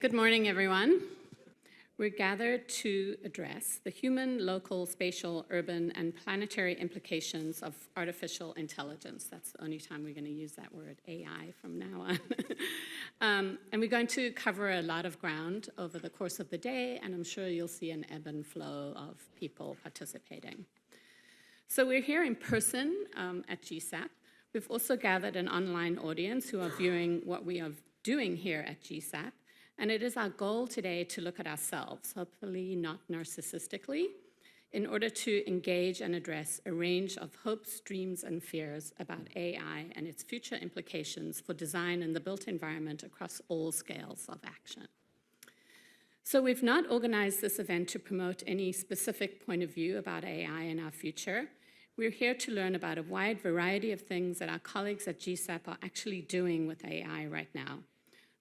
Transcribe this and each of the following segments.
Good morning, everyone. We're gathered to address the human, local, spatial, urban, and planetary implications of artificial intelligence. That's the only time we're going to use that word, AI, from now on. And we're going to cover a lot of ground over the course of the day, and I'm sure you'll see an ebb and flow of people participating. So we're here in person at GSAPP. We've also gathered an online audience who are viewing what we are doing here at GSAPP. And it is our goal today to look at ourselves, hopefully not narcissistically, in order to engage and address a range of hopes, dreams, and fears about AI and its future implications for design and the built environment across all scales of action. So we've not organized this event to promote any specific point of view about AI in our future. We're here to learn about a wide variety of things that our colleagues at GSAPP are actually doing with AI right now.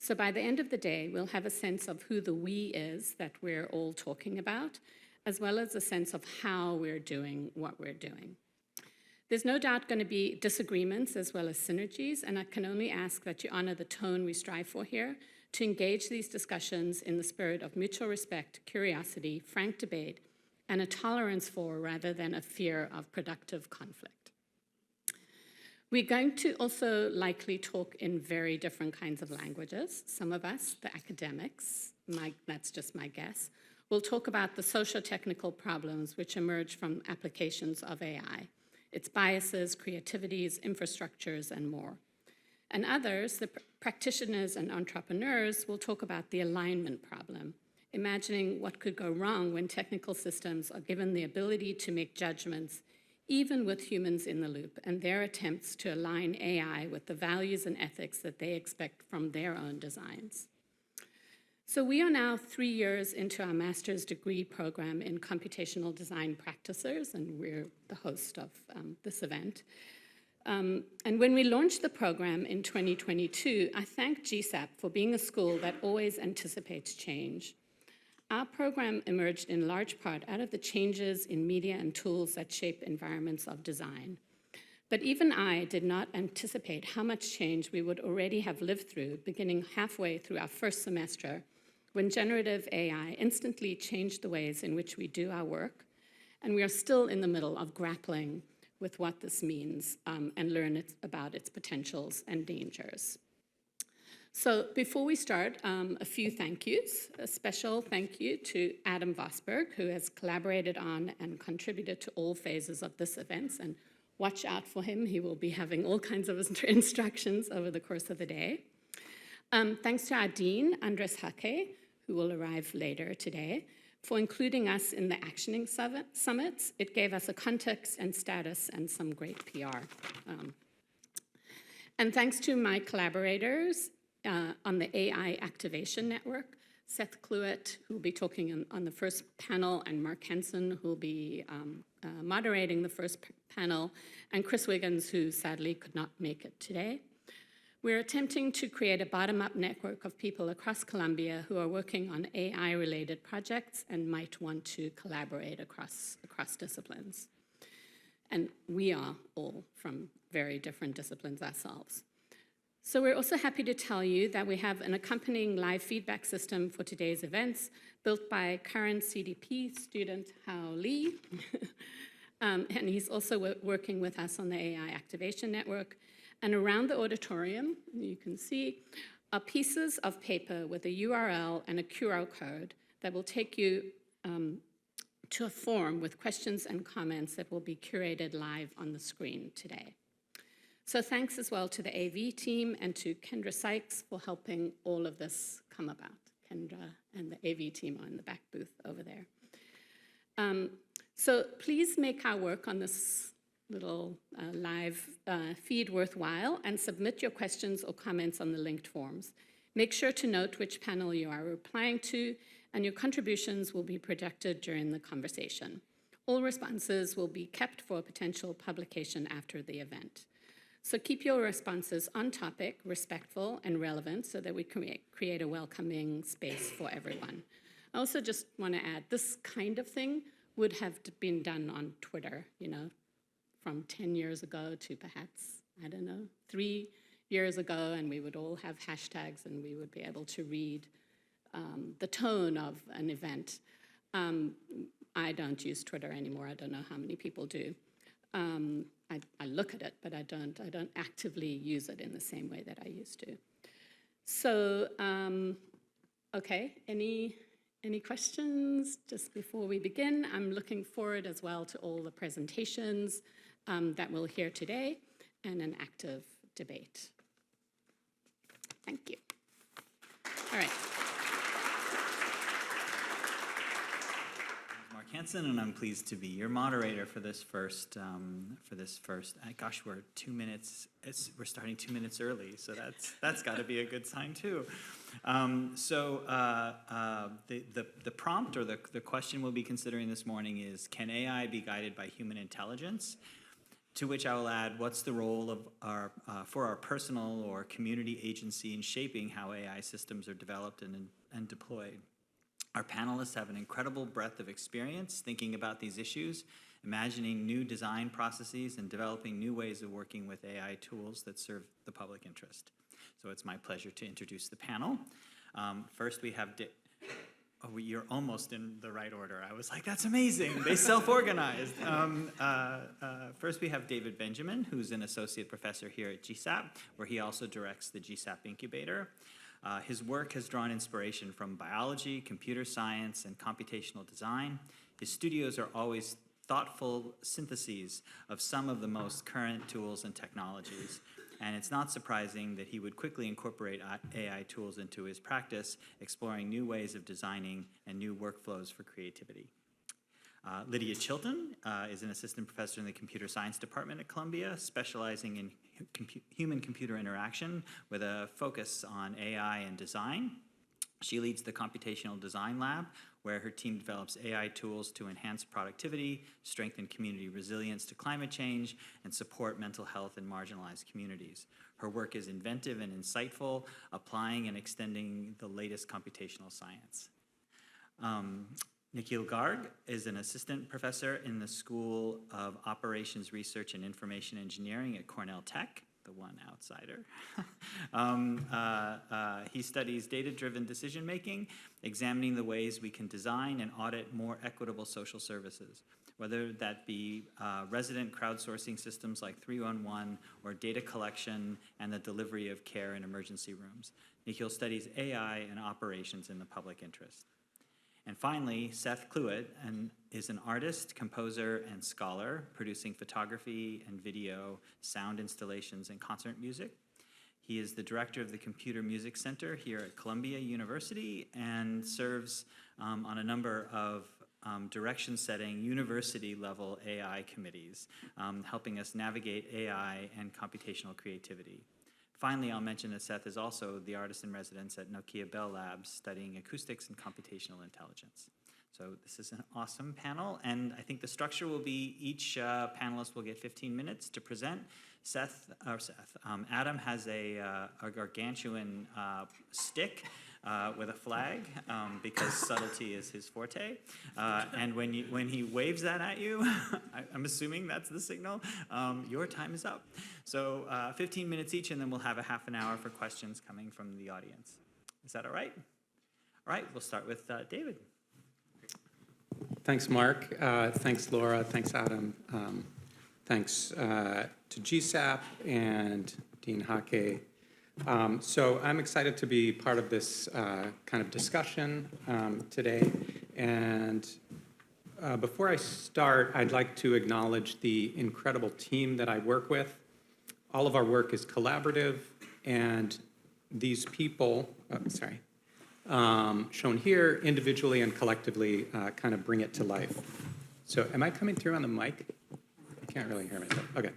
So by the end of the day, we'll have a sense of who the we is that we're all talking about, as well as a sense of how we're doing what we're doing. There's no doubt going to be disagreements as well as synergies, and I can only ask that you honor the tone we strive for here to engage these discussions in the spirit of mutual respect, curiosity, frank debate, and a tolerance for rather than a fear of productive conflict. We're going to also likely talk in very different kinds of languages. Some of us, the academics, that's just my guess, will talk about the socio-technical problems which emerge from applications of AI, its biases, creativities, infrastructures, and more. And others, the practitioners and entrepreneurs, will talk about the alignment problem, imagining what could go wrong when technical systems are given the ability to make judgments even with humans in the loop, and their attempts to align AI with the values and ethics that they expect from their own designs. So we are now 3 years into our master's degree program in computational design practices, and we're the host of this event. And when we launched the program in 2022, I thank GSAPP for being a school that always anticipates change. Our program emerged in large part out of the changes in media and tools that shape environments of design. But even I did not anticipate how much change we would already have lived through beginning halfway through our first semester when generative AI instantly changed the ways in which we do our work, and we are still in the middle of grappling with what this means and learn about its potentials and dangers. So before we start, a few thank yous. A special thank you to Adam Vosberg, who has collaborated on and contributed to all phases of this event. And watch out for him. He will be having all kinds of instructions over the course of the day. Thanks to our dean, Andres Hake, who will arrive later today, for including us in the Actioning Summits. It gave us a context and status and some great PR. And thanks to my collaborators, on the AI Activation Network, Seth Cluett, who will be talking on the first panel, and Mark Hansen, who will be moderating the first panel, and Chris Wiggins, who sadly could not make it today. We're attempting to create a bottom-up network of people across Columbia who are working on AI-related projects and might want to collaborate across disciplines. And we are all from very different disciplines ourselves. So we're also happy to tell you that we have an accompanying live feedback system for today's events built by current CDP student Hao Li. And he's also working with us on the AI Activation Network. And around the auditorium, you can see, are pieces of paper with a URL and a QR code that will take you to a form with questions and comments that will be curated live on the screen today. So thanks as well to the AV team and to Kendra Sykes for helping all of this come about. Kendra and the AV team are in the back booth over there. So please make our work on this little live feed worthwhile and submit your questions or comments on the linked forms. Make sure to note which panel you are replying to, and your contributions will be projected during the conversation. All responses will be kept for potential publication after the event. So keep your responses on topic, respectful, and relevant so that we create a welcoming space for everyone. I also just want to add, this kind of thing would have been done on Twitter, from 10 years ago to perhaps, 3 years ago, and we would all have hashtags and we would be able to read the tone of an event. I don't use Twitter anymore. I don't know how many people do. I look at it, but I don't actively use it in the same way that I used to. So, okay, any questions just before we begin? I'm looking forward as well to all the presentations that we'll hear today and an active debate. Thank you. All right. Hansen, and I'm pleased to be your moderator for this first. Gosh, we're 2 minutes. We're starting 2 minutes early, so that's got to be a good sign too. The prompt or the question we'll be considering this morning is: can AI be guided by human intelligence? To which I will add, what's the role of for our personal or community agency in shaping how AI systems are developed and deployed? Our panelists have an incredible breadth of experience thinking about these issues, imagining new design processes, and developing new ways of working with AI tools that serve the public interest. So it's my pleasure to introduce the panel. First, we have you're almost in the right order. I was like, that's amazing. They self-organized. First, we have David Benjamin, who's an associate professor here at GSAPP, where he also directs the GSAPP incubator. His work has drawn inspiration from biology, computer science, and computational design. His studios are always thoughtful syntheses of some of the most current tools and technologies. And it's not surprising that he would quickly incorporate AI tools into his practice, exploring new ways of designing and new workflows for creativity. Lydia Chilton is an assistant professor in the computer science department at Columbia, specializing in human-computer interaction with a focus on AI and design. She leads the computational design lab, where her team develops AI tools to enhance productivity, strengthen community resilience to climate change, and support mental health in marginalized communities. Her work is inventive and insightful, applying and extending the latest computational science. Nikhil Garg is an assistant professor in the School of Operations Research and Information Engineering at Cornell Tech, the one outsider. He studies data-driven decision-making, examining the ways we can design and audit more equitable social services, whether that be resident crowdsourcing systems like 311 or data collection and the delivery of care in emergency rooms. Nikhil studies AI and operations in the public interest. And finally, Seth Cluett is an artist, composer, and scholar, producing photography and video, sound installations, and concert music. He is the director of the Computer Music Center here at Columbia University and serves on a number of direction-setting university-level AI committees, helping us navigate AI and computational creativity. Finally, I'll mention that Seth is also the artist-in-residence at Nokia Bell Labs, studying acoustics and computational intelligence. So this is an awesome panel, and I think the structure will be each panelist will get 15 minutes to present. Adam has a gargantuan stick with a flag, because subtlety is his forte. And when he waves that at you, I'm assuming that's the signal, your time is up. So 15 minutes each, and then we'll have a half an hour for questions coming from the audience. Is that all right? All right, we'll start with David. Thanks, Mark. Thanks, Laura. Thanks, Adam. Thanks to GSAPP and Dean Hake. So I'm excited to be part of this kind of discussion today. And before I start, I'd like to acknowledge the incredible team that I work with. All of our work is collaborative, and these people, shown here individually and collectively, kind of bring it to life. So am I coming through on the mic? I can't really hear myself. Okay.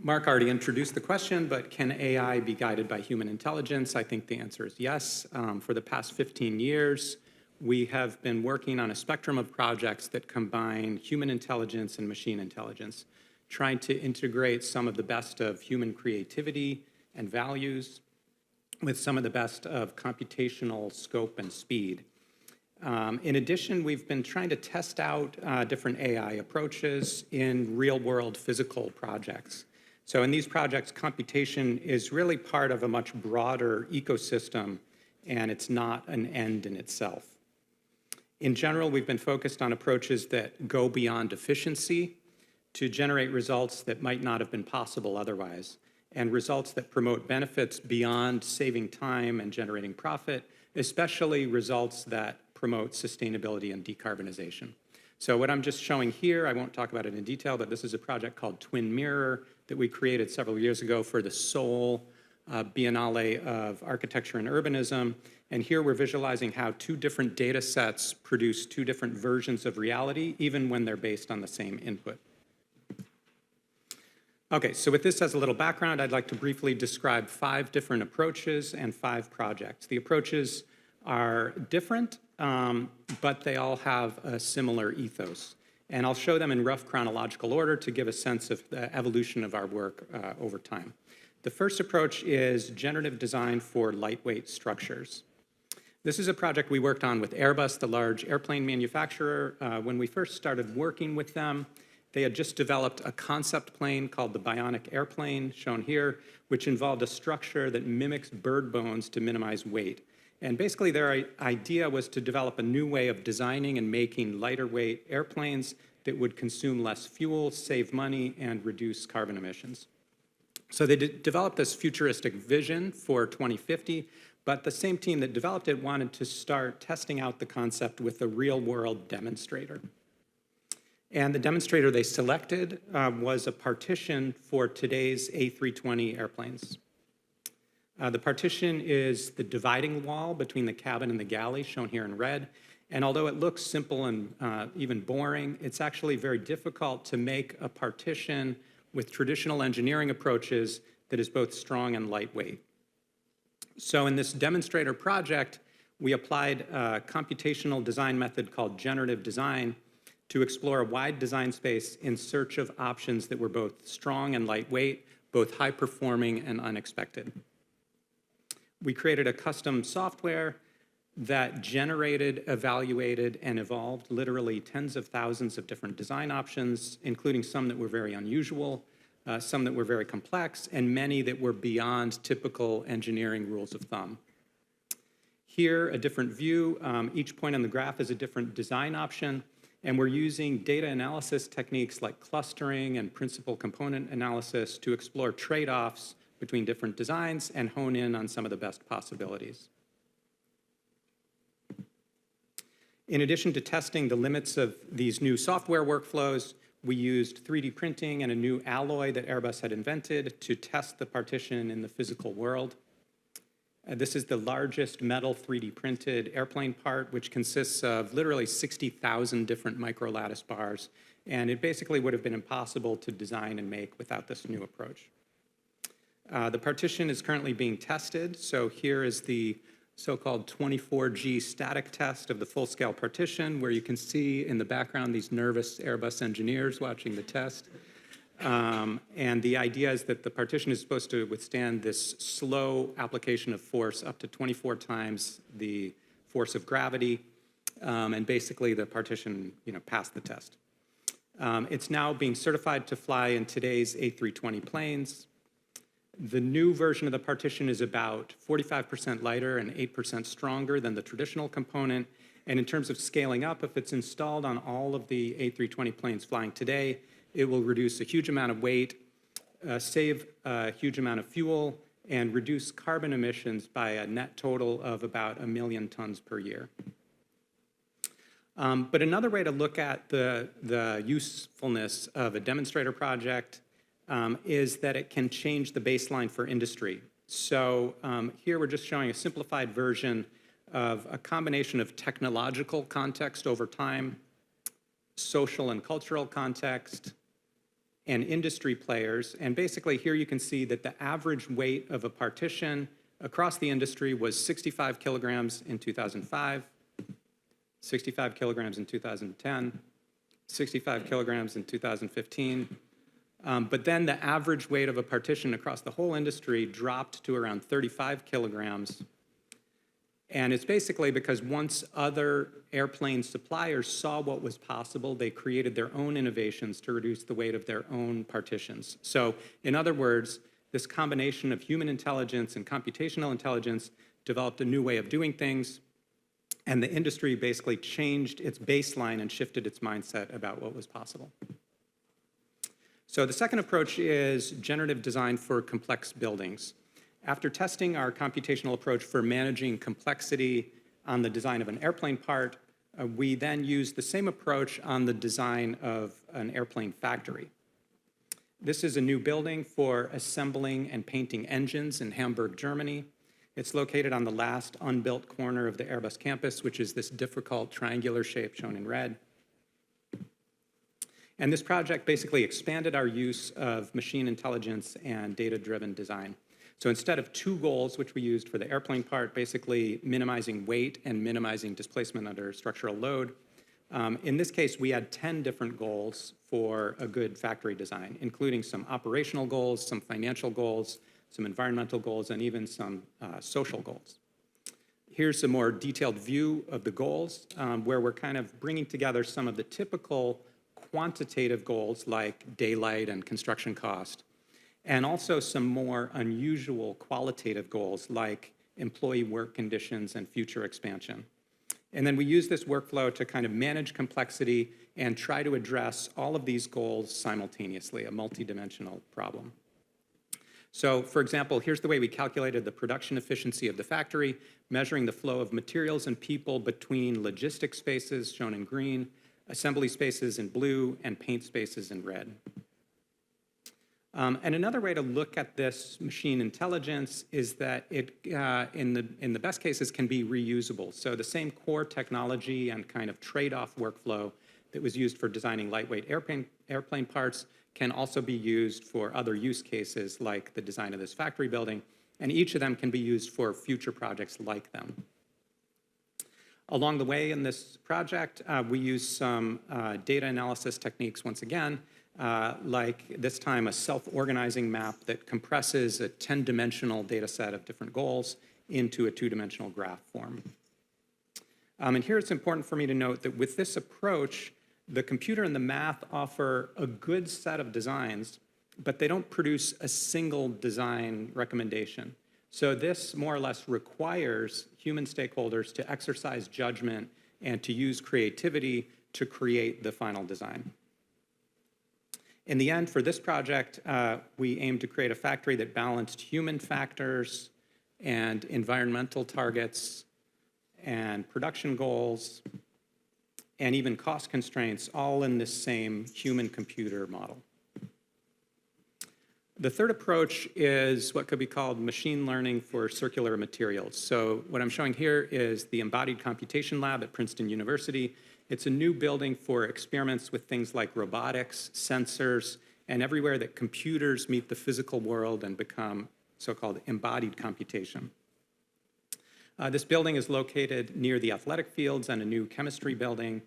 Mark already introduced the question, but can AI be guided by human intelligence? I think the answer is yes. For the past 15 years, we have been working on a spectrum of projects that combine human intelligence and machine intelligence, trying to integrate some of the best of human creativity and values with some of the best of computational scope and speed. In addition, we've been trying to test out different AI approaches in real-world physical projects. So in these projects, computation is really part of a much broader ecosystem, and it's not an end in itself. In general, we've been focused on approaches that go beyond efficiency to generate results that might not have been possible otherwise, and results that promote benefits beyond saving time and generating profit, especially results that promote sustainability and decarbonization. So what I'm just showing here, I won't talk about it in detail, but this is a project called Twin Mirror that we created several years ago for the Seoul Biennale of Architecture and Urbanism. And here we're visualizing how two different data sets produce two different versions of reality, even when they're based on the same input. Okay, so with this as a little background, I'd like to briefly describe 5 different approaches and 5 projects. The approaches are different, but they all have a similar ethos. And I'll show them in rough chronological order to give a sense of the evolution of our work over time. The first approach is generative design for lightweight structures. This is a project we worked on with Airbus, the large airplane manufacturer. When we first started working with them, they had just developed a concept plane called the Bionic Airplane, shown here, which involved a structure that mimics bird bones to minimize weight. And basically their idea was to develop a new way of designing and making lighter weight airplanes that would consume less fuel, save money, and reduce carbon emissions. So they developed this futuristic vision for 2050, but the same team that developed it wanted to start testing out the concept with a real-world demonstrator. And the demonstrator they selected was a partition for today's A320 airplanes. The partition is the dividing wall between the cabin and the galley, shown here in red. And although it looks simple and even boring, it's actually very difficult to make a partition with traditional engineering approaches that is both strong and lightweight. So in this demonstrator project, we applied a computational design method called generative design to explore a wide design space in search of options that were both strong and lightweight, both high-performing and unexpected. We created a custom software that generated, evaluated, and evolved literally tens of thousands of different design options, including some that were very unusual, some that were very complex, and many that were beyond typical engineering rules of thumb. Here, a different view. Each point on the graph is a different design option, and we're using data analysis techniques like clustering and principal component analysis to explore trade-offs between different designs and hone in on some of the best possibilities. In addition to testing the limits of these new software workflows, we used 3D printing and a new alloy that Airbus had invented to test the partition in the physical world. This is the largest metal 3D printed airplane part, which consists of literally 60,000 different microlattice bars. And it basically would have been impossible to design and make without this new approach. The partition is currently being tested. So here is the so-called 24G static test of the full-scale partition, where you can see in the background these nervous Airbus engineers watching the test. And the idea is that the partition is supposed to withstand this slow application of force up to 24 times the force of gravity. And basically, the partition passed the test. It's now being certified to fly in today's A320 planes. The new version of the partition is about 45% lighter and 8% stronger than the traditional component. And in terms of scaling up, if it's installed on all of the A320 planes flying today, it will reduce a huge amount of weight, save a huge amount of fuel, and reduce carbon emissions by a net total of about 1 million tons per year. But another way to look at the usefulness of a demonstrator project is that it can change the baseline for industry. So here we're just showing a simplified version of a combination of technological context over time, social and cultural context, and industry players. And basically here you can see that the average weight of a partition across the industry was 65 kilograms in 2005, 65 kilograms in 2010, 65 kilograms in 2015. But then the average weight of a partition across the whole industry dropped to around 35 kilograms And it's basically because once other airplane suppliers saw what was possible, they created their own innovations to reduce the weight of their own partitions. So in other words, this combination of human intelligence and computational intelligence developed a new way of doing things, and the industry basically changed its baseline and shifted its mindset about what was possible. So the second approach is generative design for complex buildings. After testing our computational approach for managing complexity on the design of an airplane part, we then used the same approach on the design of an airplane factory. This is a new building for assembling and painting engines in Hamburg, Germany. It's located on the last unbuilt corner of the Airbus campus, which is this difficult triangular shape shown in red. And this project basically expanded our use of machine intelligence and data-driven design. So instead of 2 goals, which we used for the airplane part, basically minimizing weight and minimizing displacement under structural load, in this case, we had 10 different goals for a good factory design, including some operational goals, some financial goals, some environmental goals, and even some social goals. Here's a more detailed view of the goals, where we're kind of bringing together some of the typical quantitative goals like daylight and construction cost, and also some more unusual qualitative goals like employee work conditions and future expansion. And then we use this workflow to kind of manage complexity and try to address all of these goals simultaneously, a multidimensional problem. So, for example, here's the way we calculated the production efficiency of the factory, measuring the flow of materials and people between logistic spaces, shown in green, assembly spaces in blue, and paint spaces in red. And another way to look at this machine intelligence is that it, in the best cases, can be reusable. So the same core technology and kind of trade-off workflow that was used for designing lightweight airplane parts can also be used for other use cases like the design of this factory building, and each of them can be used for future projects like them. Along the way in this project, we used some data analysis techniques once again, like this time a self-organizing map that compresses a 10-dimensional data set of different goals into a 2-dimensional graph form. And here it's important for me to note that with this approach, the computer and the math offer a good set of designs, but they don't produce a single design recommendation. So this more or less requires human stakeholders to exercise judgment and to use creativity to create the final design. In the end, for this project, we aimed to create a factory that balanced human factors and environmental targets and production goals and even cost constraints, all in this same human-computer model. The third approach is what could be called machine learning for circular materials. So what I'm showing here is the Embodied Computation Lab at Princeton University. It's a new building for experiments with things like robotics, sensors, and everywhere that computers meet the physical world and become so-called embodied computation. This building is located near the athletic fields and a new chemistry building.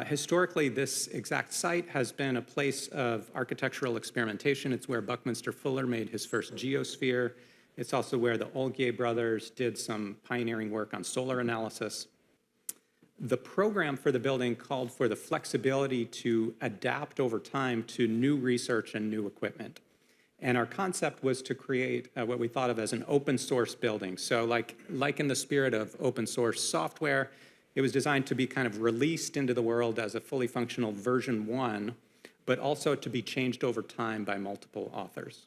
Historically, this exact site has been a place of architectural experimentation. It's where Buckminster Fuller made his first geosphere. It's also where the Olgier brothers did some pioneering work on solar analysis. The program for the building called for the flexibility to adapt over time to new research and new equipment. And our concept was to create what we thought of as an open source building. So like in the spirit of open source software, it was designed to be kind of released into the world as a fully functional version 1, but also to be changed over time by multiple authors.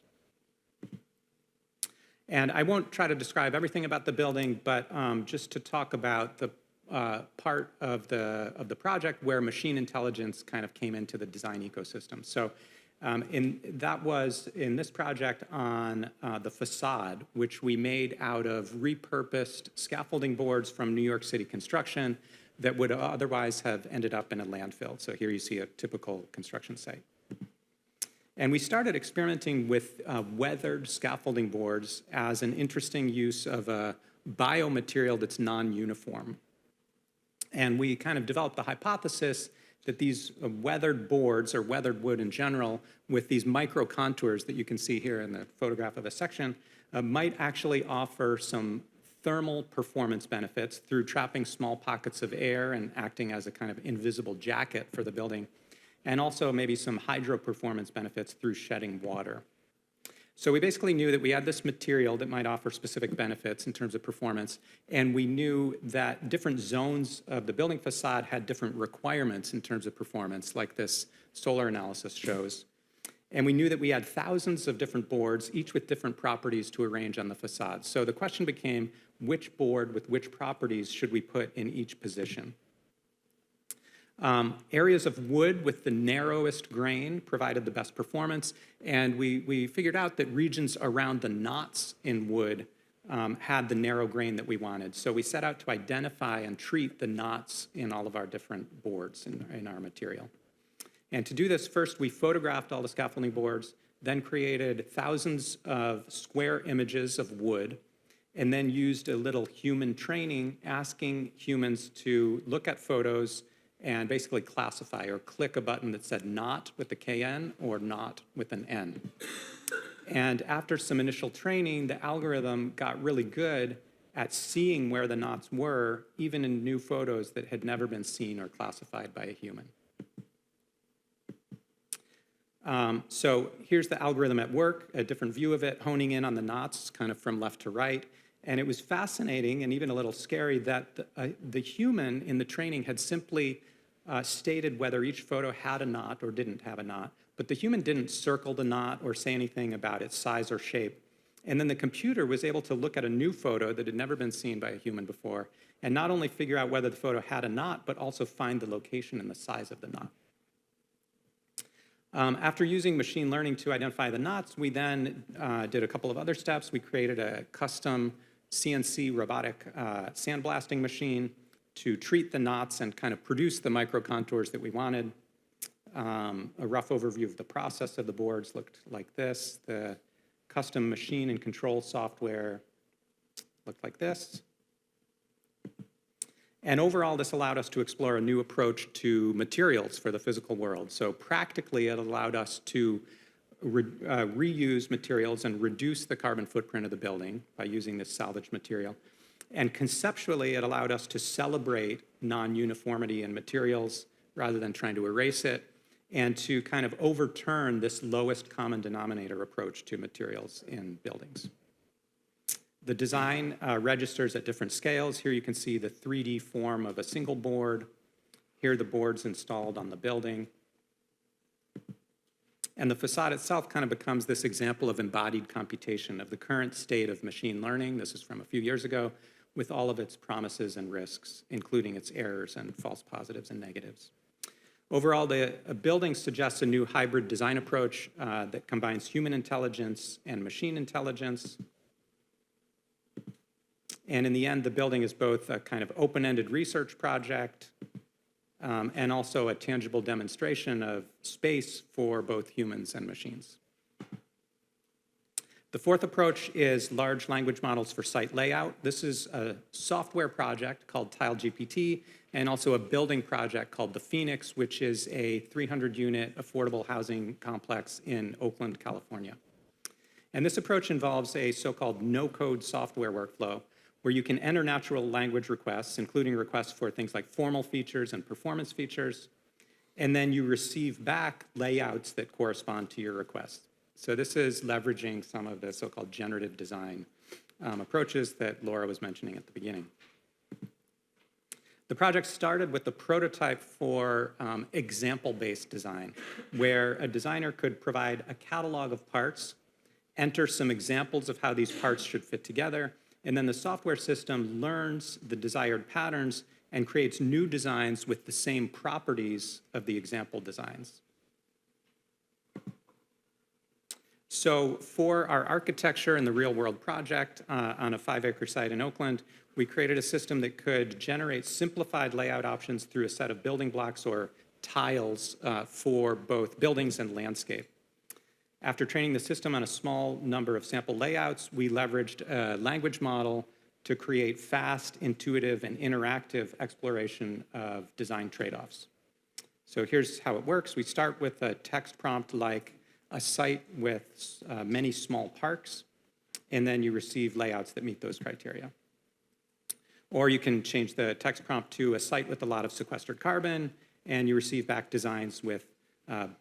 And I won't try to describe everything about the building, but just to talk about the part of the project where machine intelligence kind of came into the design ecosystem. So that was in this project on the facade, which we made out of repurposed scaffolding boards from New York City construction that would otherwise have ended up in a landfill. So here you see a typical construction site. And we started experimenting with weathered scaffolding boards as an interesting use of a biomaterial that's non-uniform. And we kind of developed the hypothesis that these weathered boards, or weathered wood in general, with these micro contours that you can see here in the photograph of a section, might actually offer some thermal performance benefits through trapping small pockets of air and acting as a kind of invisible jacket for the building, and also maybe some hydro performance benefits through shedding water. So we basically knew that we had this material that might offer specific benefits in terms of performance, and we knew that different zones of the building facade had different requirements in terms of performance, like this solar analysis shows. And we knew that we had thousands of different boards, each with different properties to arrange on the facade. So the question became, which board with which properties should we put in each position? Areas of wood with the narrowest grain provided the best performance, and we figured out that regions around the knots in wood had the narrow grain that we wanted. So we set out to identify and treat the knots in all of our different boards in our material. And to do this, first we photographed all the scaffolding boards, then created thousands of square images of wood, and then used a little human training, asking humans to look at photos and basically classify or click a button that said not with the KN or not with an N. And after some initial training, the algorithm got really good at seeing where the knots were, even in new photos that had never been seen or classified by a human. So here's the algorithm at work, a different view of it, honing in on the knots kind of from left to right. And it was fascinating and even a little scary that the human in the training had simply stated whether each photo had a knot or didn't have a knot, but the human didn't circle the knot or say anything about its size or shape. And then the computer was able to look at a new photo that had never been seen by a human before and not only figure out whether the photo had a knot, but also find the location and the size of the knot. After using machine learning to identify the knots, we then did a couple of other steps. We created a custom CNC robotic sandblasting machine to treat the knots and kind of produce the micro contours that we wanted. A rough overview of the process of the boards looked like this. The custom machine and control software looked like this. And overall, this allowed us to explore a new approach to materials for the physical world. So practically, it allowed us to reuse materials and reduce the carbon footprint of the building by using this salvaged material. And conceptually, it allowed us to celebrate non-uniformity in materials rather than trying to erase it, and to kind of overturn this lowest common denominator approach to materials in buildings. The design registers at different scales. Here you can see the 3D form of a single board. Here are the boards installed on the building. And the facade itself kind of becomes this example of embodied computation of the current state of machine learning. This is from a few years ago, with all of its promises and risks, including its errors and false positives and negatives. Overall, the building suggests a new hybrid design approach that combines human intelligence and machine intelligence. And in the end, the building is both a kind of open-ended research project and also a tangible demonstration of space for both humans and machines. The fourth approach is large language models for site layout. This is a software project called TileGPT and also a building project called the Phoenix, which is a 300-unit affordable housing complex in Oakland, California. And this approach involves a so-called no-code software workflow where you can enter natural language requests, including requests for things like formal features and performance features, and then you receive back layouts that correspond to your request. So this is leveraging some of the so-called generative design approaches that Laura was mentioning at the beginning. The project started with the prototype for example-based design, where a designer could provide a catalog of parts, enter some examples of how these parts should fit together, and then the software system learns the desired patterns and creates new designs with the same properties of the example designs. So for our architecture in the real-world project on a 5-acre site in Oakland, we created a system that could generate simplified layout options through a set of building blocks or tiles for both buildings and landscape. After training the system on a small number of sample layouts, we leveraged a language model to create fast, intuitive, and interactive exploration of design trade-offs. So here's how it works. We start with a text prompt like a site with many small parks, and then you receive layouts that meet those criteria. Or you can change the text prompt to a site with a lot of sequestered carbon, and you receive back designs with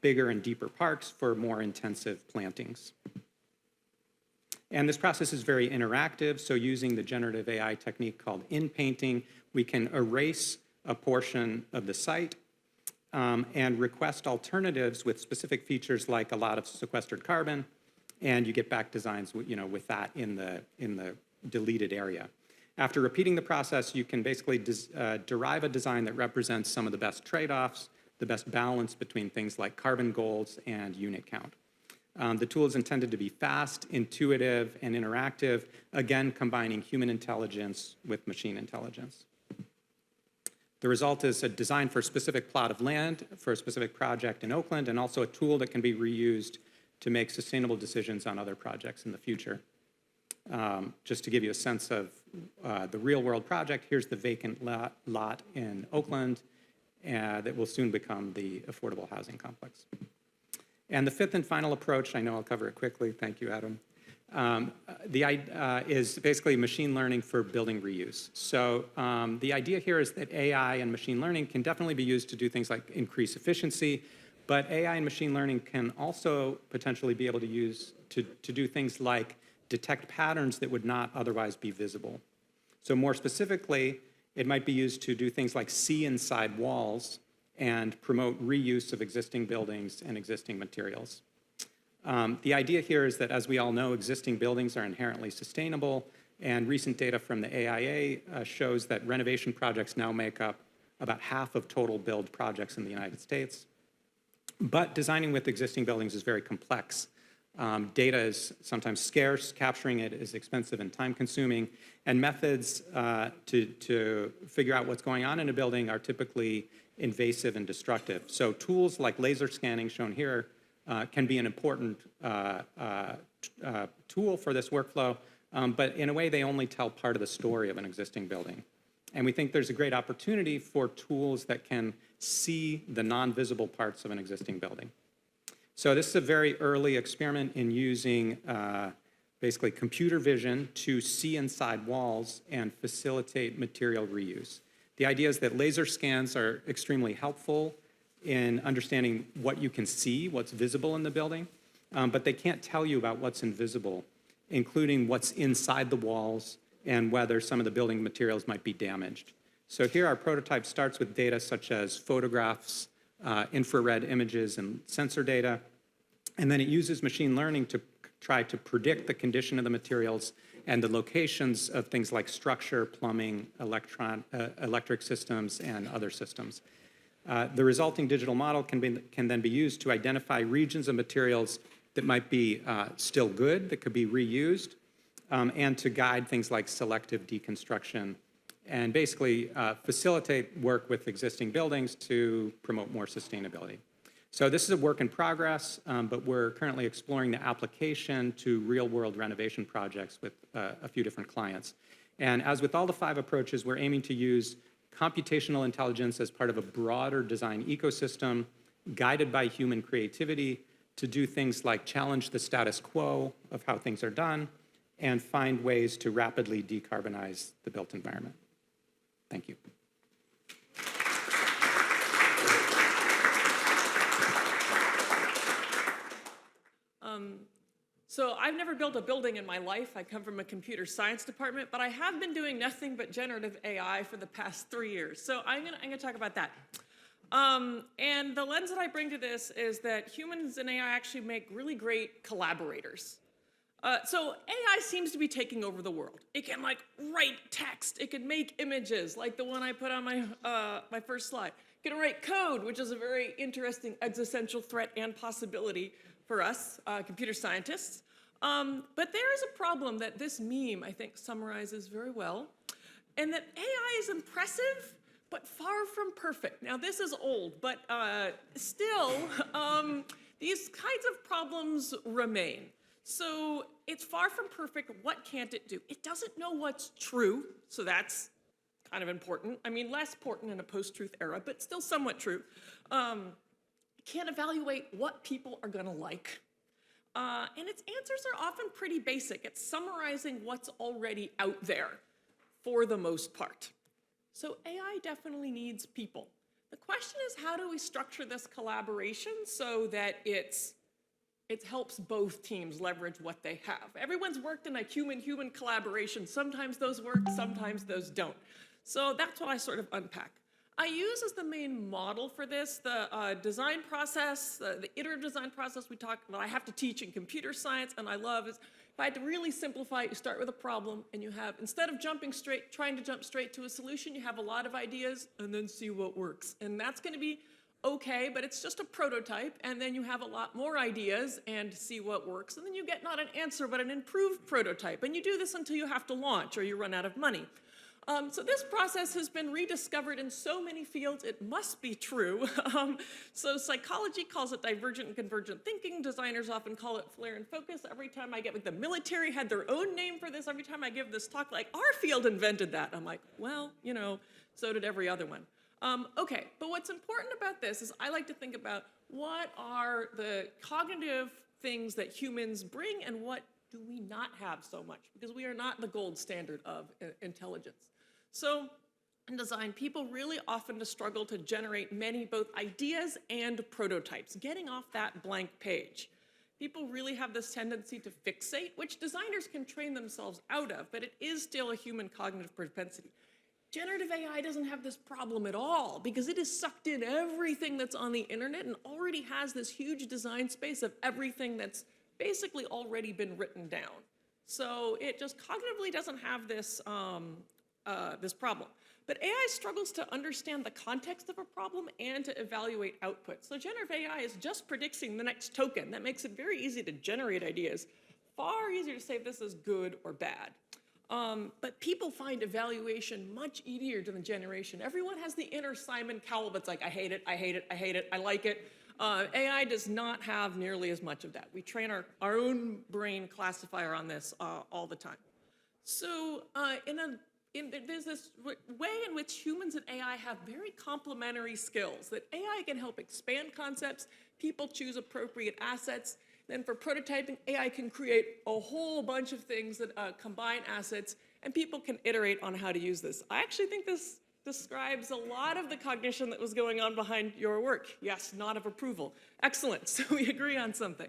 bigger and deeper parks for more intensive plantings. And this process is very interactive, so using the generative AI technique called in-painting, we can erase a portion of the site and request alternatives with specific features like a lot of sequestered carbon, and you get back designs with that in the deleted area. After repeating the process, you can basically derive a design that represents some of the best trade-offs, the best balance between things like carbon goals and unit count. The tool is intended to be fast, intuitive, and interactive, again, combining human intelligence with machine intelligence. The result is a design for a specific plot of land for a specific project in Oakland, and also a tool that can be reused to make sustainable decisions on other projects in the future. Just to give you a sense of the real-world project, here's the vacant lot in Oakland that will soon become the affordable housing complex. And the fifth and final approach, I know I'll cover it quickly, thank you, Adam, is basically machine learning for building reuse. So the idea here is that AI and machine learning can definitely be used to do things like increase efficiency, but AI and machine learning can also potentially be able to use to do things like detect patterns that would not otherwise be visible. So more specifically, it might be used to do things like see inside walls and promote reuse of existing buildings and existing materials. The idea here is that, as we all know, existing buildings are inherently sustainable, and recent data from the AIA shows that renovation projects now make up about half of total build projects in the United States. But designing with existing buildings is very complex. Data is sometimes scarce, capturing it is expensive and time-consuming, and methods to figure out what's going on in a building are typically invasive and destructive. So tools like laser scanning, shown here, can be an important tool for this workflow, but in a way they only tell part of the story of an existing building. And we think there's a great opportunity for tools that can see the non-visible parts of an existing building. So this is a very early experiment in using basically computer vision to see inside walls and facilitate material reuse. The idea is that laser scans are extremely helpful in understanding what you can see, what's visible in the building, but they can't tell you about what's invisible, including what's inside the walls and whether some of the building materials might be damaged. So here our prototype starts with data such as photographs, infrared images, and sensor data, and then it uses machine learning to try to predict the condition of the materials and the locations of things like structure, plumbing, electric systems, and other systems. The resulting digital model can then be used to identify regions of materials that might be still good, that could be reused, and to guide things like selective deconstruction, and basically facilitate work with existing buildings to promote more sustainability. So this is a work in progress, but we're currently exploring the application to real-world renovation projects with a few different clients. And as with all the 5 approaches, we're aiming to use computational intelligence as part of a broader design ecosystem guided by human creativity to do things like challenge the status quo of how things are done and find ways to rapidly decarbonize the built environment. Thank you. So I've never built a building in my life. I come from a computer science department, but I have been doing nothing but generative AI for the past 3 years. So I'm gonna talk about that. And the lens that I bring to this is that humans and AI actually make really great collaborators. So AI seems to be taking over the world. It can like write text. It can make images like the one I put on my first slide. It can write code, which is a very interesting existential threat and possibility for us, computer scientists. But there is a problem that this meme, I think, summarizes very well, and that AI is impressive, but far from perfect. Now, this is old, but still, these kinds of problems remain. So it's far from perfect. What can't it do? It doesn't know what's true, so that's kind of important. I mean, less important in a post-truth era, but still somewhat true. It can't evaluate what people are gonna like. And its answers are often pretty basic. It's summarizing what's already out there. for the most part. So AI definitely needs people. The question is, how do we structure this collaboration so that it helps both teams leverage what they have? Everyone's worked in a human-human collaboration. Sometimes those work, sometimes those don't. So that's what I sort of unpack. I use as the main model for this the design process, the iterative design process we talked about. I have to teach in computer science, and I love is if I had to really simplify it, you start with a problem, and you have, instead of trying to jump straight to a solution, you have a lot of ideas, and then see what works. And that's going to be okay, but it's just a prototype, and then you have a lot more ideas and see what works, and then you get not an answer, but an improved prototype. And you do this until you have to launch or you run out of money. So this process has been rediscovered in so many fields, it must be true. So psychology calls it divergent and convergent thinking. Designers often call it flare and focus. Every time I get, like the military had their own name for this. Every time I give this talk, like, our field invented that. I'm like, well, you know, so did every other one. Okay, but what's important about this is I like to think about what are the cognitive things that humans bring and what do we not have so much, because we are not the gold standard of intelligence. So in design, people really often struggle to generate many both ideas and prototypes, getting off that blank page. People really have this tendency to fixate, which designers can train themselves out of, but it is still a human cognitive propensity. Generative AI doesn't have this problem at all because it has sucked in everything that's on the internet and already has this huge design space of everything that's basically already been written down. So it just cognitively doesn't have this, this problem. But AI struggles to understand the context of a problem and to evaluate output. So generative AI is just predicting the next token. That makes it very easy to generate ideas, far easier to say if this is good or bad. But people find evaluation much easier than generation. Everyone has the inner Simon Cowell that's like, I hate it, I hate it, I hate it, I like it. AI does not have nearly as much of that. We train our own brain classifier on this all the time. So there's this way in which humans and AI have very complementary skills, that AI can help expand concepts, people choose appropriate assets, then for prototyping, AI can create a whole bunch of things that combine assets, and people can iterate on how to use this. I actually think this describes a lot of the cognition that was going on behind your work. Yes, nod of approval. Excellent, so we agree on something.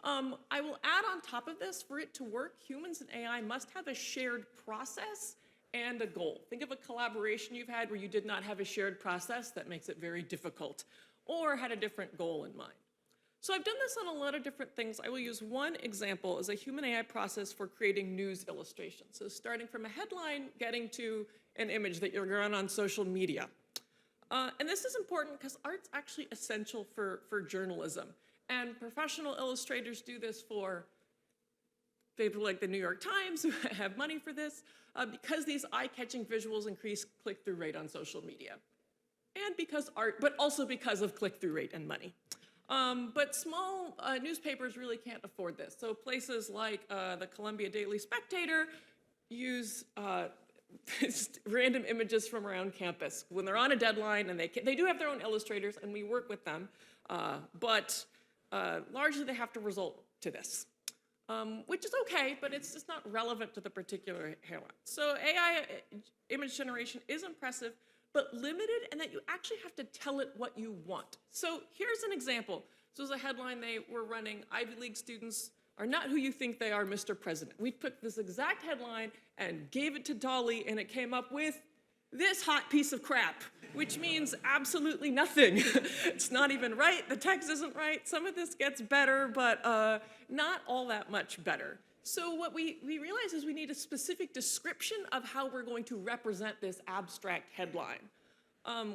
I will add on top of this, for it to work, humans and AI must have a shared process and a goal. Think of a collaboration you've had where you did not have a shared process. That makes it very difficult, or had a different goal in mind. So I've done this on a lot of different things. I will use one example as a human AI process for creating news illustrations. So starting from a headline, getting to an image that you're going to run on social media. And this is important because art's actually essential for journalism. And professional illustrators do this for people like the New York Times who have money for this, because these eye-catching visuals increase click-through rate on social media. And because art, but also because of click-through rate and money. But small newspapers really can't afford this. So places like the Columbia Daily Spectator use random images from around campus when they're on a deadline, and they do have their own illustrators, and we work with them, but largely they have to resort to this. Which is okay, but it's just not relevant to the particular headline. So AI image generation is impressive, but limited in that you actually have to tell it what you want. So here's an example. This was a headline they were running: Ivy League students are not who you think they are, Mr. President. We took this exact headline and gave it to DALL-E, and it came up with this hot piece of crap, which means absolutely nothing. It's not even right, the text isn't right. Some of this gets better, but not all that much better. So what we realize is we need a specific description of how we're going to represent this abstract headline.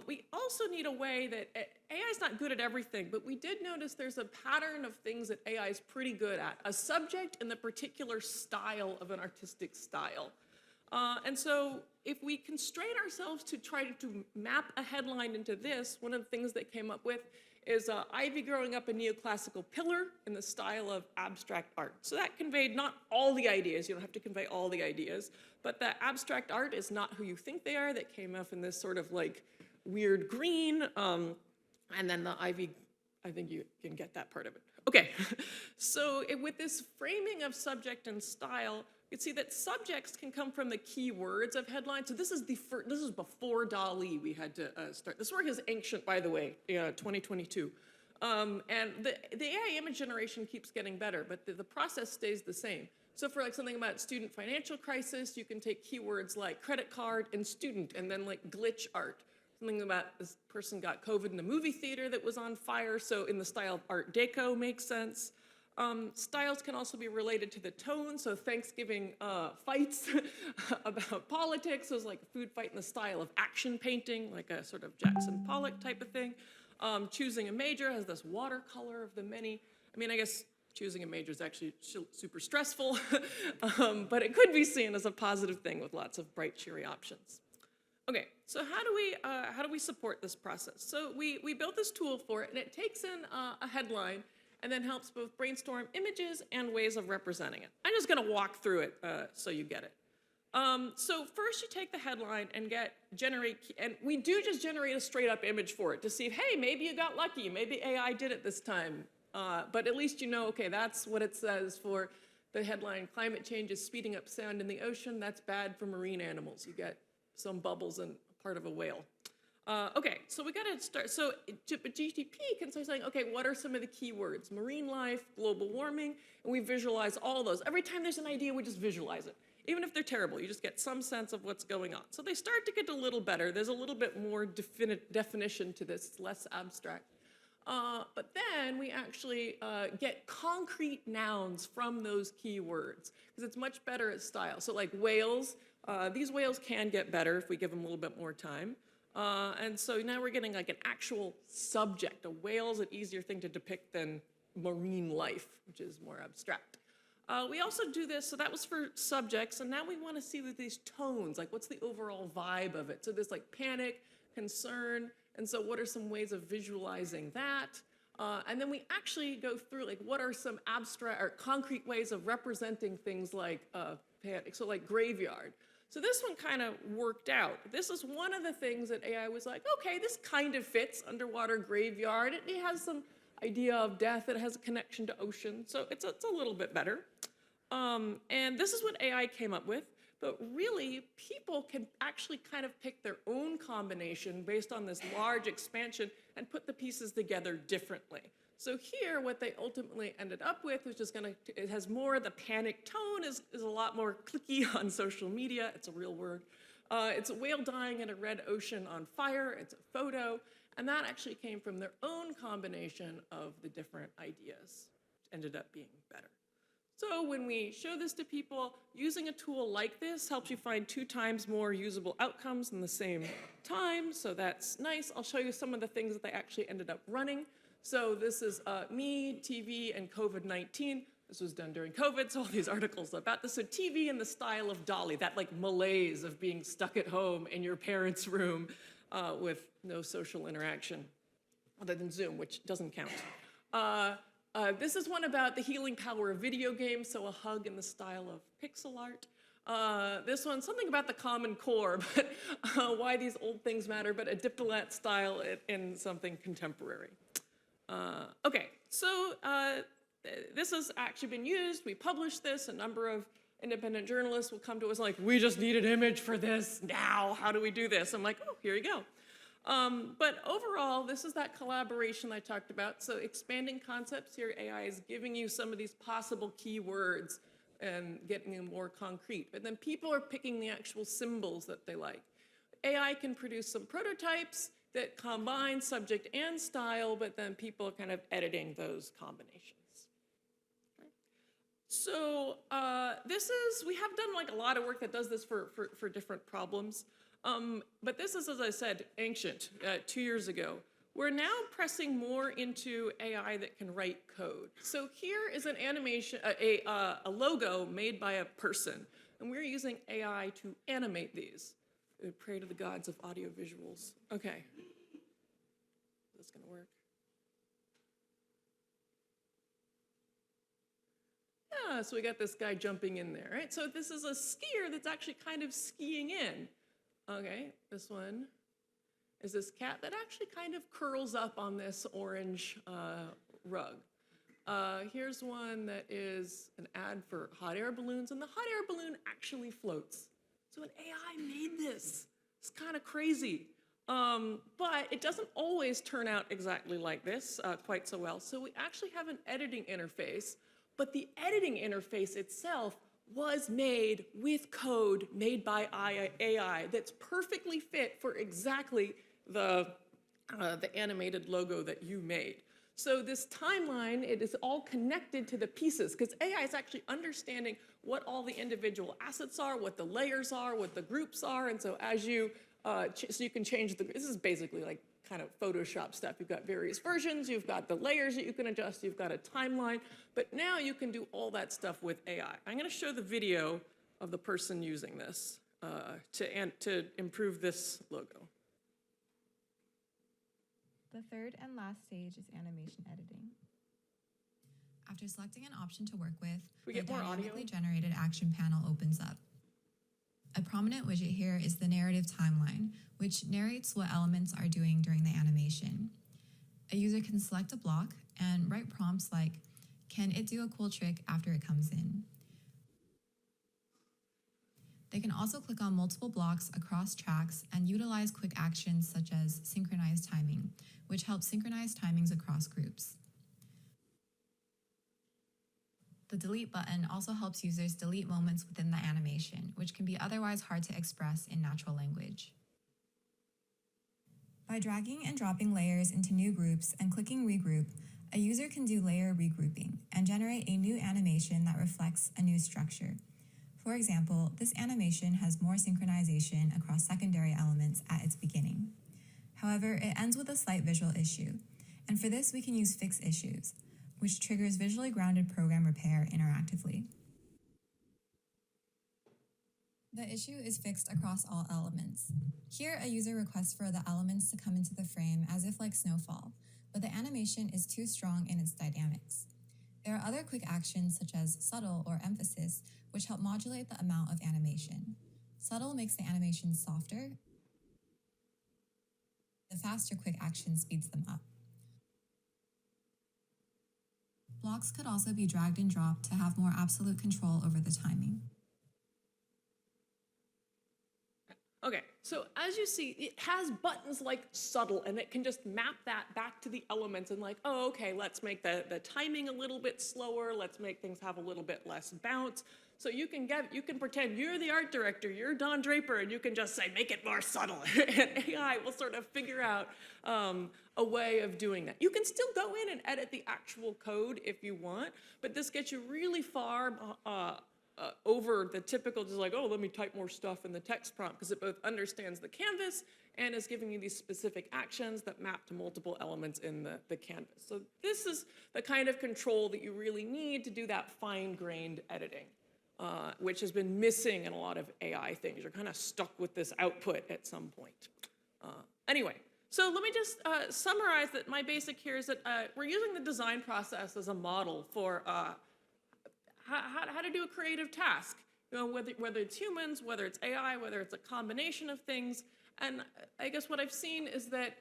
We also need a way that AI is not good at everything, but we did notice there's a pattern of things that AI is pretty good at, a subject and the particular style of an artistic style. And so if we constrain ourselves to try to map a headline into this, one of the things that came up with is Ivy growing up a neoclassical pillar in the style of abstract art. So that conveyed not all the ideas, you don't have to convey all the ideas, but the abstract art is not who you think they are. That came up in this sort of like weird green, and then the Ivy, I think you can get that part of it. Okay, so with this framing of subject and style, you can see that subjects can come from the keywords of headlines. So this is this is before DALL-E we had to start. This work is ancient, by the way, 2022. And the AI image generation keeps getting better, but the process stays the same. So for like something about student financial crisis, you can take keywords like credit card and student, and then like glitch art. Something about this person got COVID in a movie theater that was on fire, so in the style of Art Deco makes sense. Styles can also be related to the tone, so Thanksgiving fights about politics was like a food fight in the style of action painting, like a sort of Jackson Pollock type of thing. Choosing a major has this watercolor of the many. I mean, I guess choosing a major is actually super stressful, but it could be seen as a positive thing with lots of bright, cheery options. Okay, so how do we support this process? So we built this tool for it, and it takes in a headline and then helps both brainstorm images and ways of representing it. I'm just gonna walk through it so you get it. So first you take the headline and and we do just generate a straight up image for it to see if, hey, maybe you got lucky, maybe AI did it this time. But at least you know, okay, that's what it says for the headline, climate change is speeding up sound in the ocean, that's bad for marine animals. You get some bubbles in part of a whale. Okay, so we gotta start, so GTP can start saying, okay, what are some of the keywords? Marine life, global warming, and we visualize all those. Every time there's an idea, we just visualize it. Even if they're terrible, you just get some sense of what's going on. So they start to get a little better. There's a little bit more definition to this, it's less abstract. But then we actually get concrete nouns from those keywords, because it's much better at style. So like whales, these whales can get better if we give them a little bit more time. And so now we're getting like an actual subject. A whale is an easier thing to depict than marine life, which is more abstract. We also do this, so that was for subjects, and now we want to see with these tones, like what's the overall vibe of it? So there's like panic, concern, and so what are some ways of visualizing that? And then we actually go through like what are some abstract or concrete ways of representing things like panic, so like graveyard. So this one kind of worked out. This is one of the things that AI was like, okay, this kind of fits, underwater graveyard. It has some idea of death, it has a connection to ocean, so it's a little bit better. And this is what AI came up with, but really people can actually kind of pick their own combination based on this large expansion and put the pieces together differently. So here, what they ultimately ended up with was just it has more, the panic tone is a lot more clicky on social media, it's a real word. It's a whale dying in a red ocean on fire, it's a photo, and that actually came from their own combination of the different ideas, which ended up being better. So when we show this to people, using a tool like this helps you find 2 times more usable outcomes in the same time, so that's nice. I'll show you some of the things that they actually ended up running. So this is me, TV, and COVID-19. This was done during COVID, so all these articles about this. So TV in the style of DALL-E, that like malaise of being stuck at home in your parents' room with no social interaction, other than Zoom, which doesn't count. This is one about the healing power of video games, so a hug in the style of pixel art. This one, something about the Common Core, but why these old things matter, but a diplomat style in something contemporary. Okay, so this has actually been used. We published this. A number of independent journalists will come to us like, we just need an image for this now. How do we do this? I'm like, oh, here you go. But overall, this is that collaboration I talked about. So expanding concepts here, AI is giving you some of these possible keywords and getting them more concrete. But then people are picking the actual symbols that they like. AI can produce some prototypes that combine subject and style, but then people are kind of editing those combinations. Okay. So we have done like a lot of work that does this for different problems. But this is, as I said, ancient, 2 years ago. We're now pressing more into AI that can write code. So here is an animation, a logo made by a person, and we're using AI to animate these. We pray to the gods of audio visuals. Okay. Is this gonna work? Yeah, so we got this guy jumping in there, right? So this is a skier that's actually kind of skiing in. Okay, this one is this cat that actually kind of curls up on this orange rug. Here's one that is an ad for hot air balloons, and the hot air balloon actually floats. So an AI made this. It's kind of crazy. But it doesn't always turn out exactly like this quite so well. So we actually have an editing interface, but the editing interface itself was made with code made by AI that's perfectly fit for exactly the animated logo that you made. So this timeline, it is all connected to the pieces, because AI is actually understanding what all the individual assets are, what the layers are, what the groups are, and so as you, so you can change this is basically like kind of Photoshop stuff. You've got various versions, you've got the layers that you can adjust, you've got a timeline, but now you can do all that stuff with AI. I'm gonna show the video of the person using this to improve this logo. The third and last stage is animation editing. After selecting an option to work with, We the get more audio? dynamically generated action panel opens up. A prominent widget here is the narrative timeline, which narrates what elements are doing during the animation. A user can select a block and write prompts like, "Can it do a cool trick after it comes in?" They can also click on multiple blocks across tracks and utilize quick actions such as synchronized timing, which helps synchronize timings across groups. The delete button also helps users delete moments within the animation, which can be otherwise hard to express in natural language. By dragging and dropping layers into new groups and clicking regroup, a user can do layer regrouping and generate a new animation that reflects a new structure. For example, this animation has more synchronization across secondary elements at its beginning. However, it ends with a slight visual issue, and for this we can use fix issues, which triggers visually grounded program repair interactively. The issue is fixed across all elements. Here, a user requests for the elements to come into the frame as if like snowfall, but the animation is too strong in its dynamics. There are other quick actions such as subtle or emphasis, which help modulate the amount of animation. Subtle makes the animation softer. The faster quick action speeds them up. Blocks could also be dragged and dropped to have more absolute control over the timing. Okay, so as you see, it has buttons like subtle, and it can just map that back to the elements and like, oh, okay, let's make the timing a little bit slower, let's make things have a little bit less bounce. So you can pretend you're the art director, you're Don Draper, and you can just say, make it more subtle, and AI will sort of figure out a way of doing that. You can still go in and edit the actual code if you want, but this gets you really far over the typical, just like, oh, let me type more stuff in the text prompt, because it both understands the canvas and is giving you these specific actions that map to multiple elements in the canvas. So this is the kind of control that you really need to do that fine-grained editing, which has been missing in a lot of AI things. You're kind of stuck with this output at some point. Anyway, so let me just summarize that my basic here is that we're using the design process as a model for how to do a creative task, you know, whether it's humans, whether it's AI, whether it's a combination of things. And I guess what I've seen is that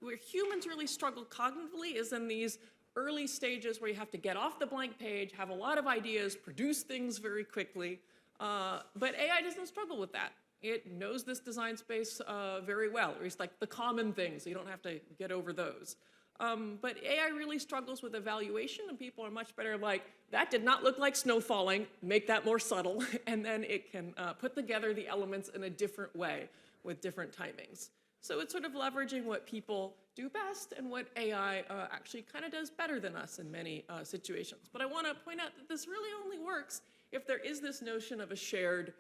where humans really struggle cognitively is in these early stages where you have to get off the blank page, have a lot of ideas, produce things very quickly. But AI doesn't struggle with that. It knows this design space very well, or it's like the common things, so you don't have to get over those. But AI really struggles with evaluation, and people are much better like, that did not look like snow falling, make that more subtle, and then it can put together the elements in a different way with different timings. So it's sort of leveraging what people do best and what AI actually kind of does better than us in many situations. But I want to point out that this really only works if there is this notion of a shared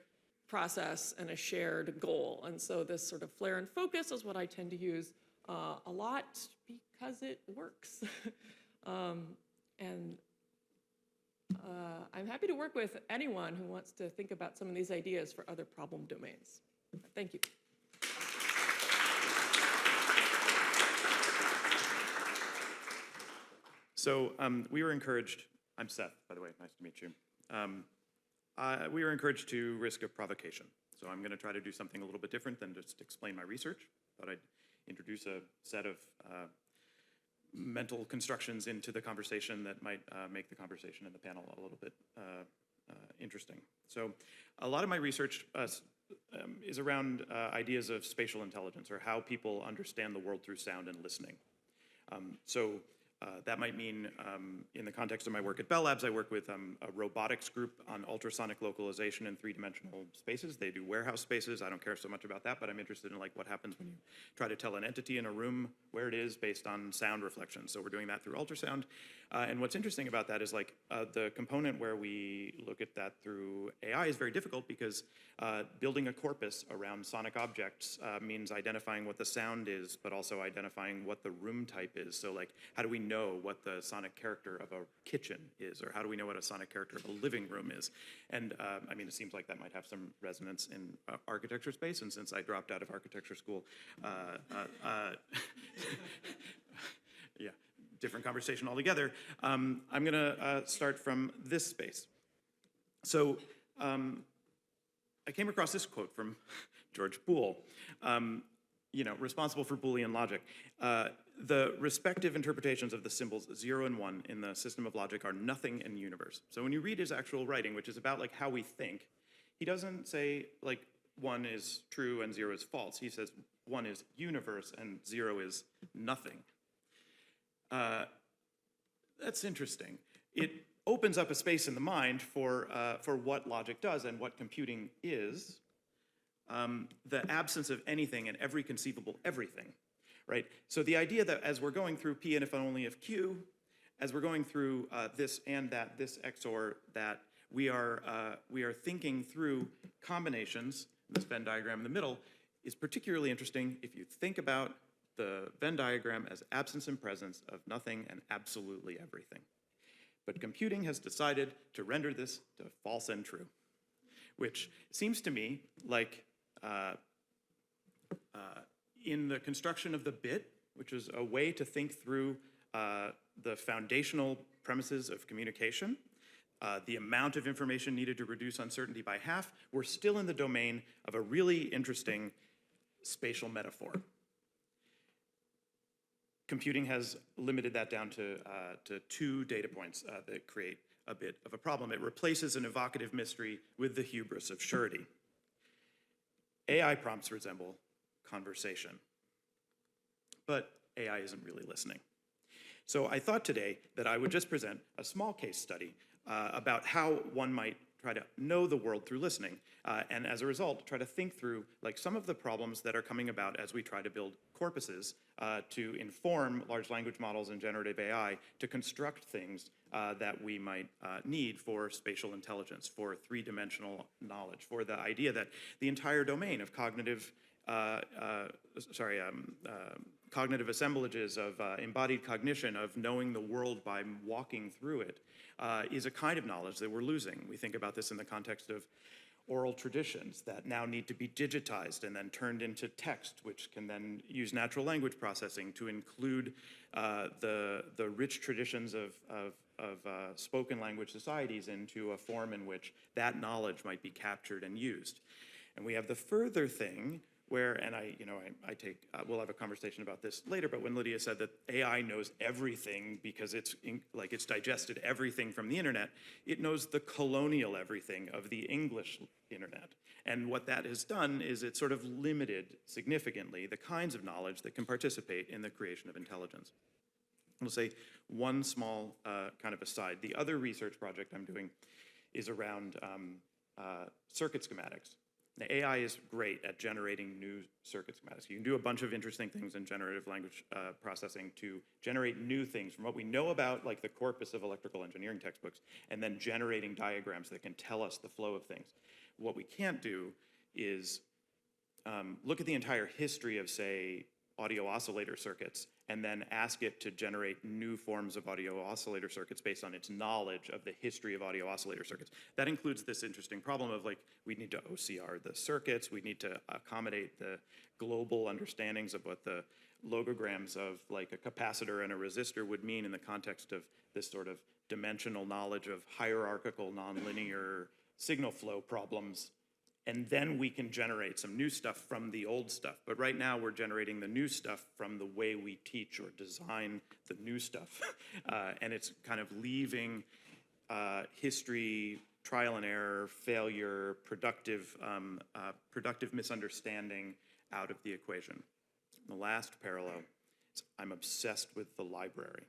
process and a shared goal. And so this sort of flare and focus is what I tend to use a lot because it works. And I'm happy to work with anyone who wants to think about some of these ideas for other problem domains. Thank you. So we were encouraged, I'm Seth, by the way, nice to meet you. We were encouraged to risk a provocation. So I'm gonna try to do something a little bit different than just explain my research. Thought I'd introduce a set of mental constructions into the conversation that might make the conversation in the panel a little bit interesting. So a lot of my research is around ideas of spatial intelligence, or how people understand the world through sound and listening. That might mean, in the context of my work at Bell Labs, I work with a robotics group on ultrasonic localization in three-dimensional spaces. They do warehouse spaces. I don't care so much about that, but I'm interested in like what happens when you try to tell an entity in a room where it is based on sound reflection. So we're doing that through ultrasound. And what's interesting about that is like the component where we look at that through AI is very difficult, because building a corpus around sonic objects means identifying what the sound is, but also identifying what the room type is. So like, how do we know what the sonic character of a kitchen is, or how do we know what a sonic character of a living room is? And I mean, it seems like that might have some resonance in architecture space, and since I dropped out of architecture school, yeah, different conversation altogether. I'm gonna start from this space. So I came across this quote from George Boole, you know, responsible for Boolean logic. The respective interpretations of the symbols 0 and 1 in the system of logic are nothing in the universe. So when you read his actual writing, which is about like how we think, he doesn't say like 1 is true and 0 is false. He says 1 is universe and 0 is nothing. That's interesting. It opens up a space in the mind for what logic does and what computing is. The absence of anything and every conceivable everything, right? So the idea that as we're going through P and if only if Q, as we're going through this and that, this XOR that, we are thinking through combinations. This Venn diagram in the middle is particularly interesting if you think about the Venn diagram as absence and presence of nothing and absolutely everything. But computing has decided to render this to false and true, which seems to me like in the construction of the bit, which is a way to think through the foundational premises of communication, the amount of information needed to reduce uncertainty by half, we're still in the domain of a really interesting spatial metaphor. Computing has limited that down to 2 data points that create a bit of a problem. It replaces an evocative mystery with the hubris of surety. AI prompts resemble conversation, but AI isn't really listening. So I thought today that I would just present a small case study about how one might try to know the world through listening, and as a result, try to think through like some of the problems that are coming about as we try to build corpuses to inform large language models and generative AI to construct things that we might need for spatial intelligence, for three-dimensional knowledge, for the idea that the entire domain of cognitive cognitive assemblages of embodied cognition, of knowing the world by walking through it, is a kind of knowledge that we're losing. We think about this in the context of oral traditions that now need to be digitized and then turned into text, which can then use natural language processing to include the rich traditions of spoken language societies into a form in which that knowledge might be captured and used. And we have the further thing where, and we'll have a conversation about this later, but when Lydia said that AI knows everything because it's digested everything from the internet, it knows the colonial everything of the English internet. And what that has done is it sort of limited significantly the kinds of knowledge that can participate in the creation of intelligence. I'll say one small kind of aside. The other research project I'm doing is around circuit schematics. Now, AI is great at generating new circuit schematics. You can do a bunch of interesting things in generative language processing to generate new things from what we know about like the corpus of electrical engineering textbooks, and then generating diagrams that can tell us the flow of things. What we can't do is look at the entire history of, say, audio oscillator circuits and then ask it to generate new forms of audio oscillator circuits based on its knowledge of the history of audio oscillator circuits. That includes this interesting problem of like, we need to OCR the circuits, we need to accommodate the global understandings of what the logograms of like a capacitor and a resistor would mean in the context of this sort of dimensional knowledge of hierarchical nonlinear signal flow problems And then we can generate some new stuff from the old stuff. But right now we're generating the new stuff from the way we teach or design the new stuff. And it's kind of leaving history, trial and error, failure, productive misunderstanding out of the equation. The last parallel is I'm obsessed with the library.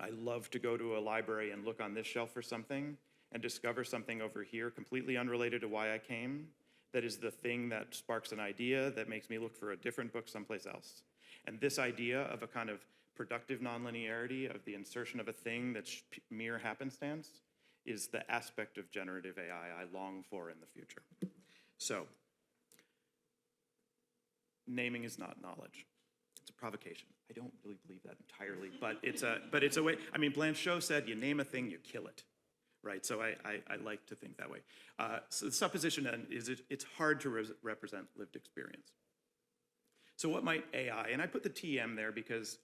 I love to go to a library and look on this shelf for something and discover something over here completely unrelated to why I came, that is the thing that sparks an idea that makes me look for a different book someplace else. And this idea of a kind of productive nonlinearity, of the insertion of a thing that's mere happenstance, is the aspect of generative AI I long for in the future. So, naming is not knowledge. It's a provocation. I don't really believe that entirely, but it's a way. I mean, Blanchot said, you name a thing, you kill it. Right, so I like to think that way. So the supposition then is it's hard to represent lived experience. So what might AI, and I put the TM there because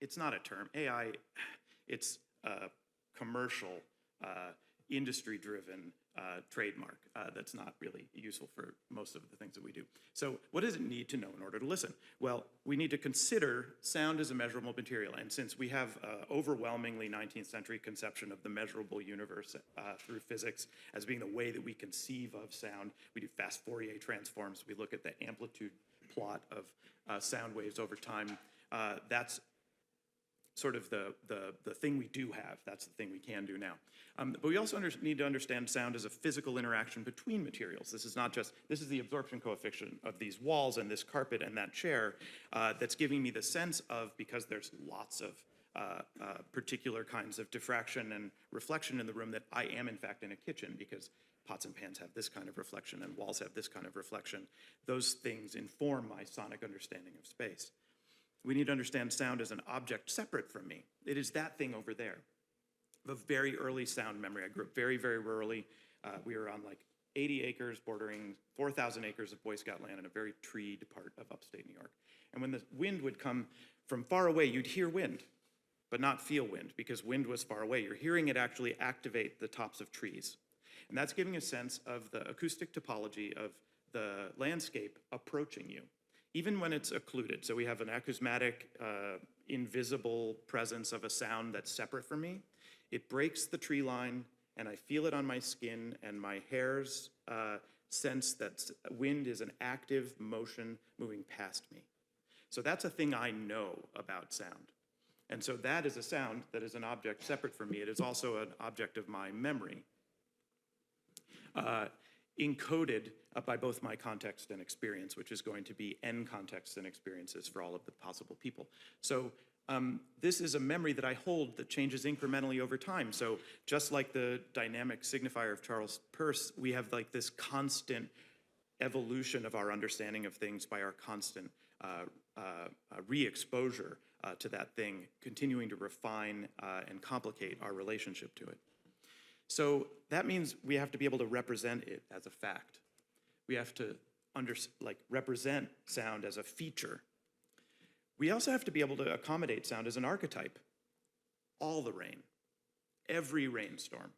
it's not a term. AI, it's a commercial, industry-driven trademark that's not really useful for most of the things that we do. So what does it need to know in order to listen? Well, we need to consider sound as a measurable material. And since we have overwhelmingly 19th century conception of the measurable universe through physics as being the way that we conceive of sound, we do fast Fourier transforms, we look at the amplitude plot of sound waves over time. That's sort of the thing we do have. That's the thing we can do now. But we also need to understand sound as a physical interaction between materials. This is not just, this is the absorption coefficient of these walls and this carpet and that chair that's giving me the sense of, because there's lots of particular kinds of diffraction and reflection in the room, that I am in fact in a kitchen, because pots and pans have this kind of reflection and walls have this kind of reflection. Those things inform my sonic understanding of space. We need to understand sound as an object separate from me. It is that thing over there. I have a very early sound memory. I grew up very, very rurally. We were on like 80 acres bordering 4,000 acres of Boy Scout land in a very treed part of upstate New York. And when the wind would come from far away, you'd hear wind, but not feel wind, because wind was far away. You're hearing it actually activate the tops of trees. And that's giving a sense of the acoustic topology of the landscape approaching you, even when it's occluded. So we have an acousmatic, invisible presence of a sound that's separate from me. It breaks the tree line, and I feel it on my skin, and my hairs sense that wind is an active motion moving past me. So that's a thing I know about sound. And so that is a sound that is an object separate from me. It is also an object of my memory, encoded by both my context and experience, which is going to be N contexts and experiences for all of the possible people. So this is a memory that I hold that changes incrementally over time. So just like the dynamic signifier of Charles Peirce, we have like this constant evolution of our understanding of things by our constant re-exposure to that thing, continuing to refine and complicate our relationship to it. So that means we have to be able to represent it as a fact. We have to represent sound as a feature. We also have to be able to accommodate sound as an archetype. All the rain, every rainstorm,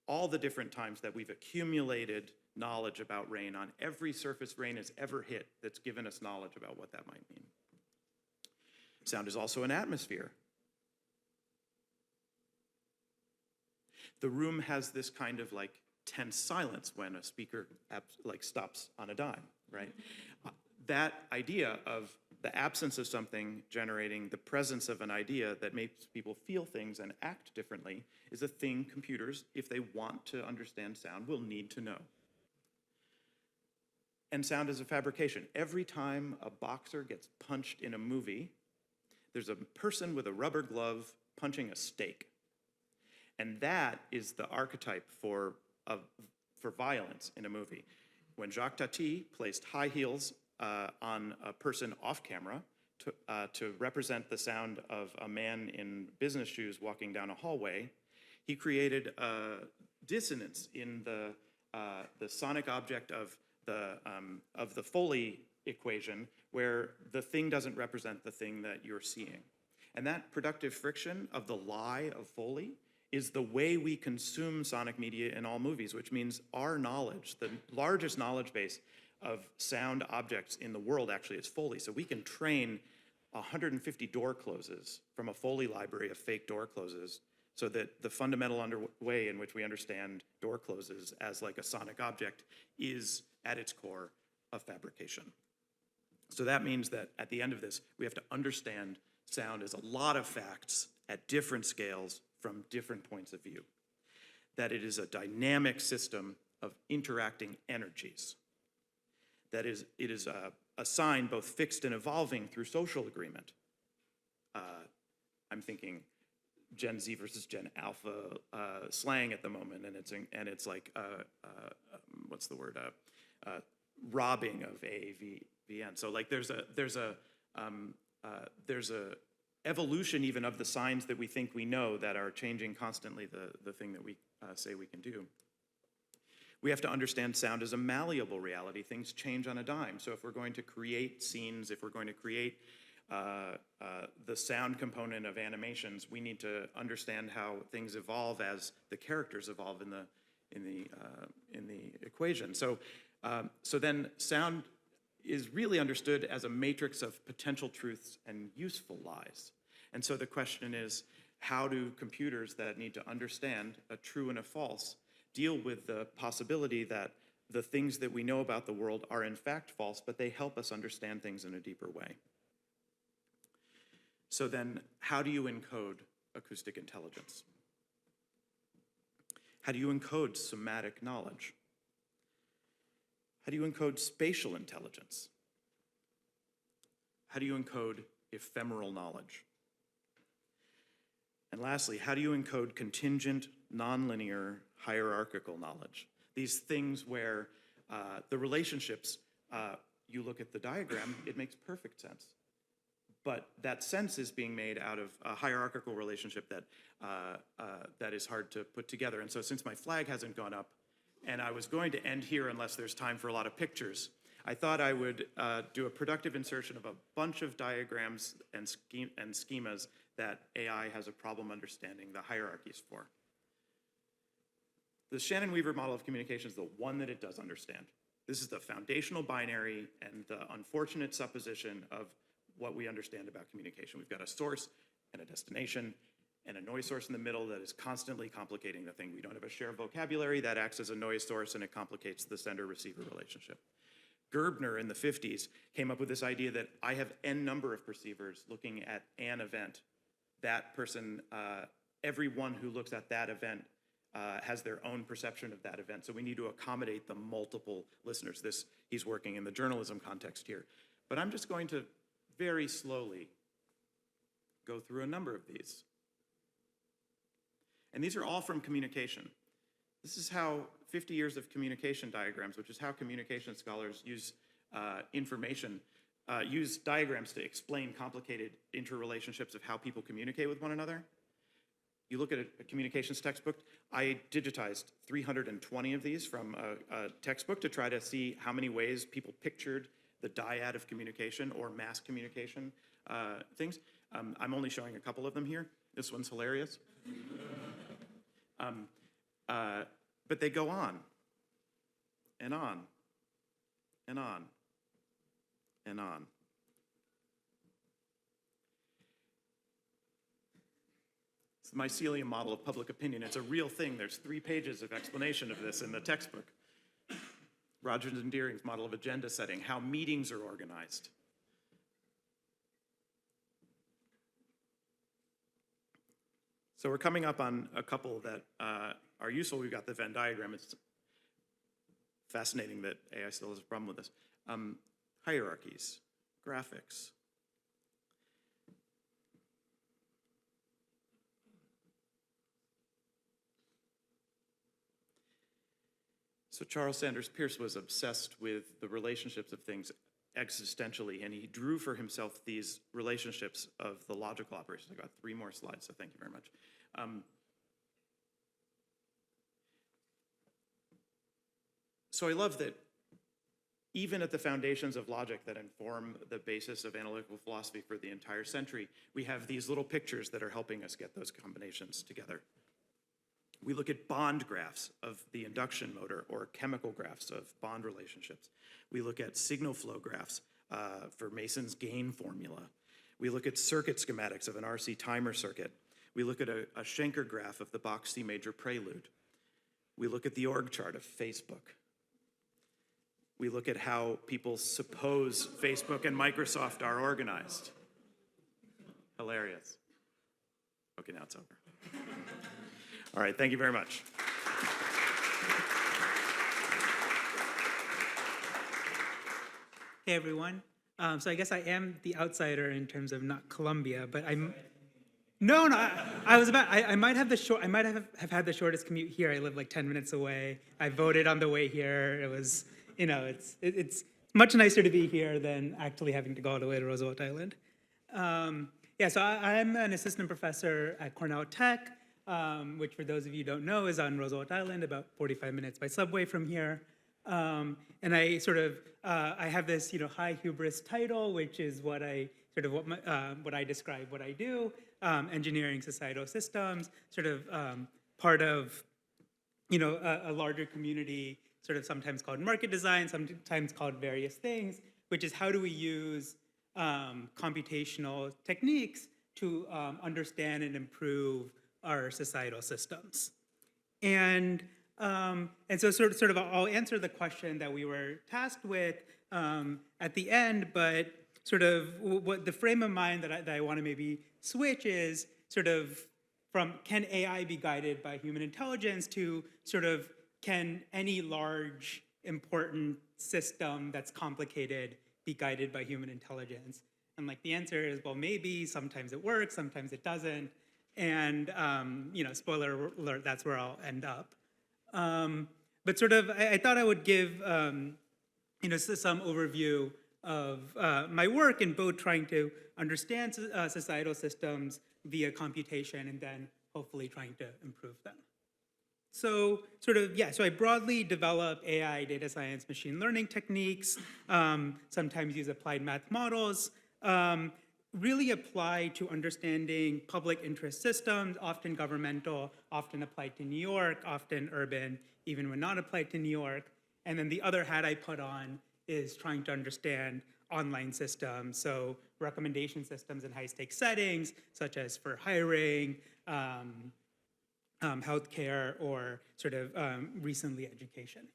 all the different times that we've accumulated knowledge about rain on every surface rain has ever hit that's given us knowledge about what that might mean. Sound is also an atmosphere. The room has this kind of like tense silence when a speaker stops on a dime, right? That idea of the absence of something generating the presence of an idea that makes people feel things and act differently is a thing computers, if they want to understand sound, will need to know. And sound is a fabrication. Every time a boxer gets punched in a movie, there's a person with a rubber glove punching a steak. And that is the archetype for violence in a movie. When Jacques Tati placed high heels on a person off camera to represent the sound of a man in business shoes walking down a hallway, he created a dissonance in the sonic object of the Foley equation, where the thing doesn't represent the thing that you're seeing. And that productive friction of the lie of Foley is the way we consume sonic media in all movies, which means our knowledge, the largest knowledge base of sound objects in the world actually is Foley. So we can train 150 door closes from a Foley library of fake door closes so that the fundamental way in which we understand door closes as like a sonic object is at its core a fabrication. So that means that at the end of this, we have to understand sound as a lot of facts at different scales from different points of view. That it is a dynamic system of interacting energies. That is, it is a sign both fixed and evolving through social agreement. I'm thinking Gen Z versus Gen Alpha slang at the moment, and it's like what's the word? Robbing of AAVN. So like there's a evolution even of the signs that we think we know that are changing constantly the thing that we say we can do. We have to understand sound as a malleable reality. Things change on a dime. So if we're going to create scenes, if we're going to create the sound component of animations, we need to understand how things evolve as the characters evolve in the equation. So then sound is really understood as a matrix of potential truths and useful lies. And so the question is, how do computers that need to understand a true and a false deal with the possibility that the things that we know about the world are in fact false, but they help us understand things in a deeper way? So then, how do you encode acoustic intelligence? How do you encode somatic knowledge? How do you encode spatial intelligence? How do you encode ephemeral knowledge? And lastly, how do you encode contingent, nonlinear, hierarchical knowledge? These things where the relationships, you look at the diagram, it makes perfect sense. But that sense is being made out of a hierarchical relationship that is hard to put together. And so since my flag hasn't gone up, and I was going to end here unless there's time for a lot of pictures, I thought I would do a productive insertion of a bunch of diagrams and schemas that AI has a problem understanding the hierarchies for. The Shannon-Weaver model of communication is the one that it does understand. This is the foundational binary and the unfortunate supposition of what we understand about communication. We've got a source and a destination and a noise source in the middle that is constantly complicating the thing. We don't have a shared vocabulary that acts as a noise source, and it complicates the sender-receiver relationship. Gerbner in the 50s came up with this idea that I have n number of perceivers looking at an event. That person, everyone who looks at that event has their own perception of that event. So we need to accommodate the multiple listeners. He's working in the journalism context here. But I'm just going to very slowly go through a number of these. And these are all from communication. This is how 50 years of communication diagrams, which is how communication scholars use information, use diagrams to explain complicated interrelationships of how people communicate with one another. You look at a communications textbook, I digitized 320 of these from a textbook to try to see how many ways people pictured the dyad of communication or mass communication things. I'm only showing a couple of them here. This one's hilarious. But they go on and on and on and on. It's the mycelium model of public opinion. It's a real thing. There's 3 pages of explanation of this in the textbook. Rogers and Deering's model of agenda setting, how meetings are organized. So we're coming up on a couple that are useful. We've got the Venn diagram. It's fascinating that AI still has a problem with this. Hierarchies, graphics. So Charles Sanders Peirce was obsessed with the relationships of things existentially, and he drew for himself these relationships of the logical operations. I got 3 more slides, so thank you very much. So I love that even at the foundations of logic that inform the basis of analytical philosophy for the entire century, we have these little pictures that are helping us get those combinations together. We look at bond graphs of the induction motor or chemical graphs of bond relationships. We look at signal flow graphs for Mason's gain formula. We look at circuit schematics of an RC timer circuit. We look at a Schenker graph of the Bach C major prelude. We look at the org chart of Facebook. We look at how people suppose Facebook and Microsoft are organized. Hilarious. Okay, now it's over. All right, thank you very much. Hey everyone. So I guess I am the outsider in terms of not Columbia, but I'm. No, I might have had the shortest commute here. I live like 10 minutes away. I voted on the way here. It was, it's much nicer to be here than actually having to go all the way to Roosevelt Island. So I'm an assistant professor at Cornell Tech, which for those of you who don't know is on Roosevelt Island, about 45 minutes by subway from here. And I I have this high hubris title, which is what I describe what I do, engineering societal systems, part of a larger community, sometimes called market design, sometimes called various things, which is how do we use computational techniques to understand and improve our societal systems. And so I'll answer the question that we were tasked with at the end, but what the frame of mind that I want to maybe switch is from can AI be guided by human intelligence to can any large important system that's complicated be guided by human intelligence? And the answer is, well, maybe, sometimes it works, sometimes it doesn't. And, spoiler alert, that's where I'll end up. But I thought I would give, some overview of my work in both trying to understand societal systems via computation and then hopefully trying to improve them. So I broadly develop AI, data science, machine learning techniques, sometimes use applied math models, really apply to understanding public interest systems, often governmental, often applied to New York, often urban, even when not applied to New York. And then the other hat I put on is trying to understand online systems, so recommendation systems in high-stakes settings, such as for hiring, healthcare, or recently education.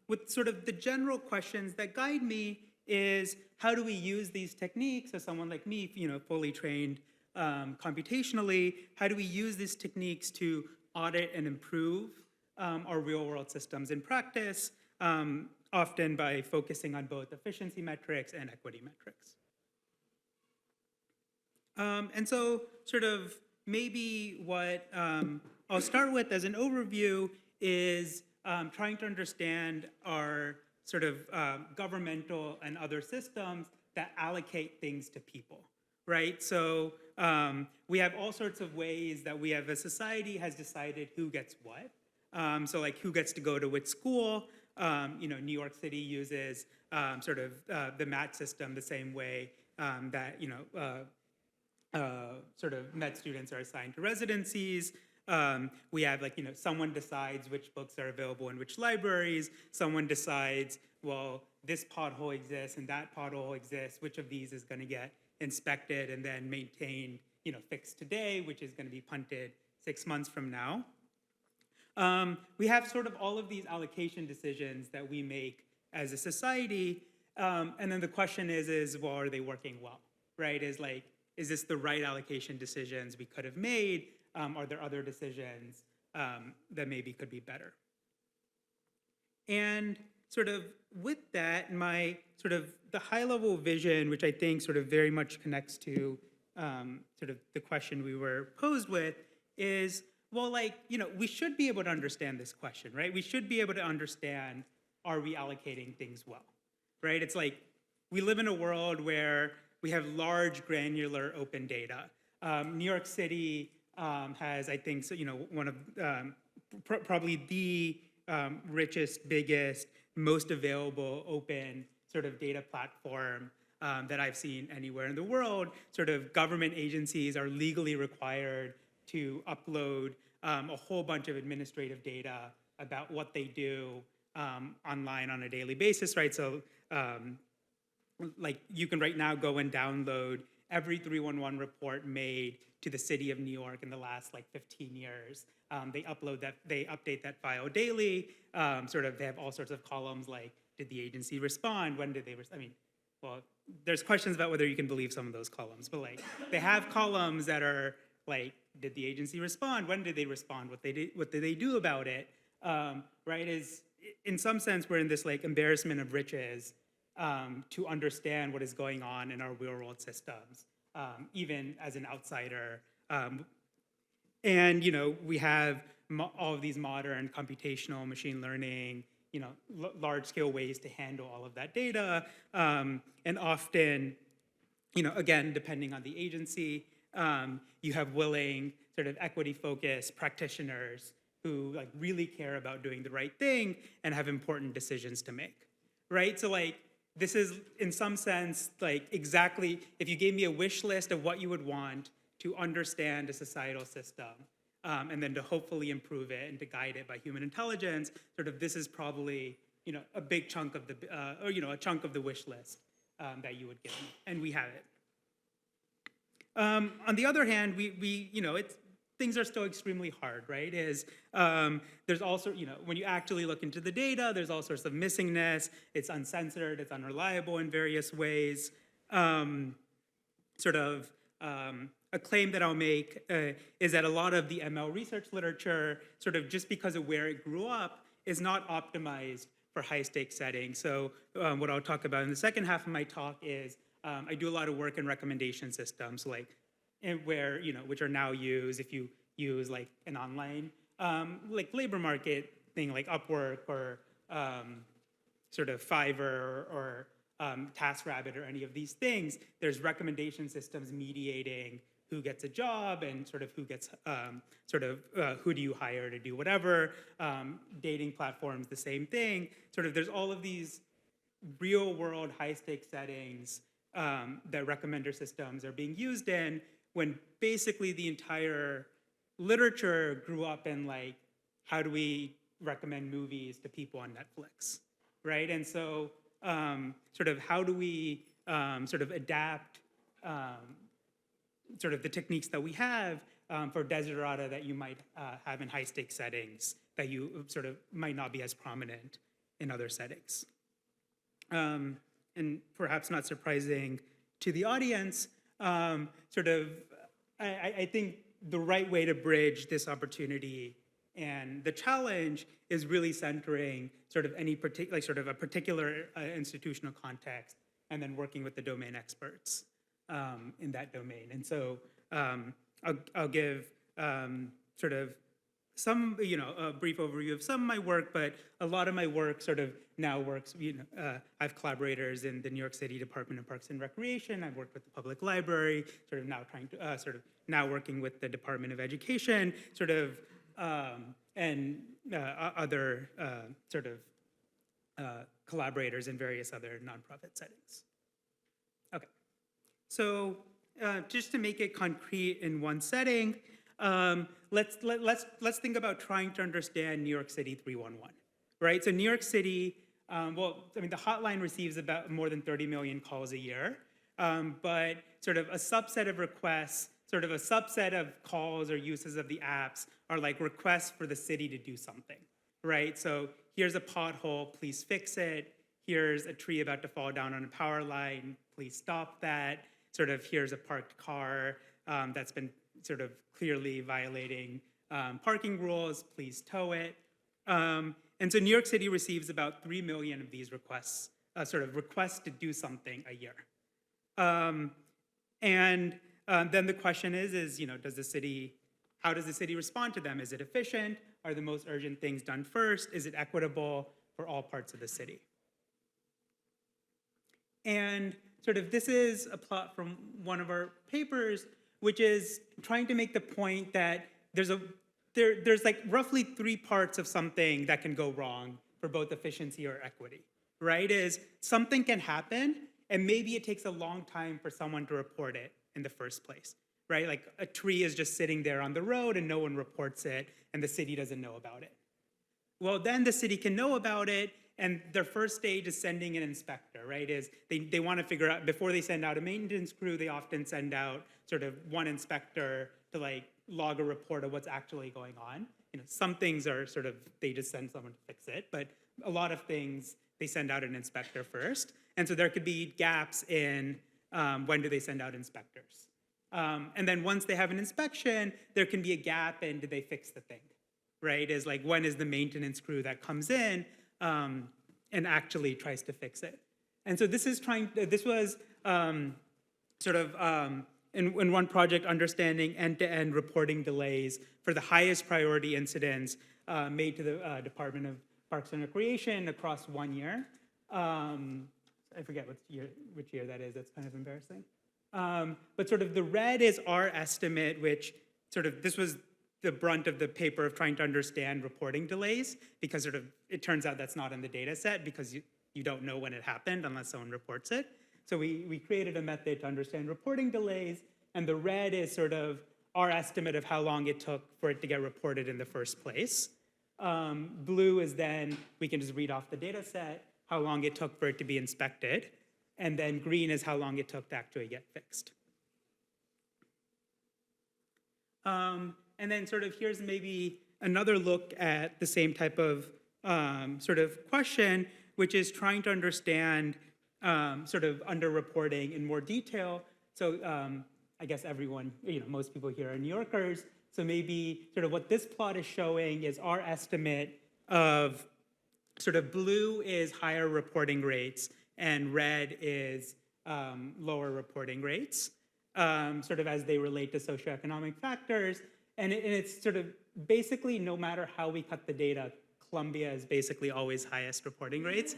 With the general questions that guide me is how do we use these techniques, as someone like me, fully trained computationally, how do we use these techniques to audit and improve our real-world systems in practice, often by focusing on both efficiency metrics and equity metrics. And so maybe what I'll start with as an overview is trying to understand our governmental and other systems that allocate things to people, right? So we have all sorts of ways that we as a society has decided who gets what. So who gets to go to which school. New York City uses the MAT system the same way that med students are assigned to residencies. We have someone decides which books are available in which libraries. Someone decides, well, this pothole exists and that pothole exists. Which of these is going to get inspected and then maintained, fixed today, which is going to be punted 6 months from now. We have all of these allocation decisions that we make as a society. And then the question is, well, are they working well, right? Is this the right allocation decisions we could have made? Are there other decisions that maybe could be better? And with that, my the high-level vision, which I think very much connects to the question we were posed with, is, well, we should be able to understand this question, right? We should be able to understand, are we allocating things well, right? It's we live in a world where we have large, granular, open data. New York City has, I think, one of probably the richest, biggest, most available open data platform that I've seen anywhere in the world. Government agencies are legally required to upload a whole bunch of administrative data about what they do online on a daily basis, right? So like you can right now go and download every 311 report made to the city of New York in the last like 15 years. They update that file daily. They have all sorts of columns like, did the agency respond? When did they respond? I mean, well, there's questions about whether you can believe some of those columns, but like they have columns that are like, did the agency respond? When did they respond? What did they do about it? Right? Is in some sense we're in this like embarrassment of riches to understand what is going on in our real world systems, even as an outsider. And we have all of these modern computational machine learning, large scale ways to handle all of that data, and often, again, depending on the agency, you have willing sort of equity focused practitioners who like really care about doing the right thing and have important decisions to make, right? So like this is in some sense like exactly if you gave me a wish list of what you would want to understand a societal system, and then to hopefully improve it and to guide it by human intelligence, sort of this is probably a big chunk of the a chunk of the wish list that you would give me, and we have it. On the other hand, things are still extremely hard, right? There's also, when you actually look into the data, there's all sorts of missingness. It's uncensored, it's unreliable in various ways. A claim that I'll make is that a lot of the ML research literature, sort of just because of where it grew up, is not optimized for high-stakes settings. So what I'll talk about in the second half of my talk is I do a lot of work in recommendation systems, like where which are now used if you use like an online like labor market thing like Upwork or sort of Fiverr or TaskRabbit or any of these things. There's recommendation systems mediating who gets a job and sort of who gets who do you hire to do whatever. Dating platforms, the same thing. There's all of these real world high stakes settings that recommender systems are being used in, when basically the entire literature grew up in like, how do we recommend movies to people on Netflix, right? And so how do we adapt the techniques that we have for desiderata that you might have in high stakes settings that you might not be as prominent in other settings. And perhaps not surprising to the audience, I think the right way to bridge this opportunity and the challenge is really centering a particular institutional context and then working with the domain experts in that domain. And so I'll give some, a brief overview of some of my work, but a lot of my work now works, I have collaborators in the New York City Department of Parks and Recreation. I've worked with the Public Library, now trying to, now working with the Department of Education, and other collaborators in various other nonprofit settings. Okay, so just to make it concrete in one setting, let's think about trying to understand New York City 311, right? So New York City, the hotline receives about more than 30 million calls a year, but a subset of requests, a subset of calls or uses of the apps are like requests for the city to do something, right? So here's a pothole, please fix it. Here's a tree about to fall down on a power line, please stop that. Here's a parked car that's been clearly violating parking rules, please tow it. And so New York City receives about 3 million of these requests, requests to do something a year. And then the question is how does the city respond to them? Is it efficient? Are the most urgent things done first? Is it equitable for all parts of the city? And this is a plot from one of our papers, which is trying to make the point that there's like roughly 3 parts of something that can go wrong for both efficiency or equity, right? Is something can happen, and maybe it takes a long time for someone to report it in the first place, right? Like a tree is just sitting there on the road and no one reports it and the city doesn't know about it. Well, then the city can know about it, and their first stage is sending an inspector, right? Is they want to figure out, before they send out a maintenance crew, they often send out sort of one inspector to like log a report of what's actually going on. You know, some things are sort of, they just send someone to fix it, but a lot of things, they send out an inspector first. And so there could be gaps in when do they send out inspectors. And then once they have an inspection, there can be a gap in do they fix the thing, right? Is like, when is the maintenance crew that comes in and actually tries to fix it? And so this was sort of, in one project, understanding end-to-end reporting delays for the highest priority incidents made to the Department of Parks and Recreation across 1 year. I forget which year that is. That's kind of embarrassing. But sort of the red is our estimate, which sort of, this was the brunt of the paper of trying to understand reporting delays, because sort of it turns out that's not in the data set because you don't know when it happened unless someone reports it. So we created a method to understand reporting delays, and the red is sort of our estimate of how long it took for it to get reported in the first place. Blue is then, we can just read off the data set, how long it took for it to be inspected, and then green is how long it took to actually get fixed. And then sort of here's maybe another look at the same type of sort of question, which is trying to understand sort of underreporting in more detail. So I guess everyone, most people here are New Yorkers. So maybe sort of what this plot is showing is our estimate of sort of blue is higher reporting rates and red is lower reporting rates, sort of as they relate to socioeconomic factors. And it's sort of basically, no matter how we cut the data, Columbia is basically always highest reporting rates.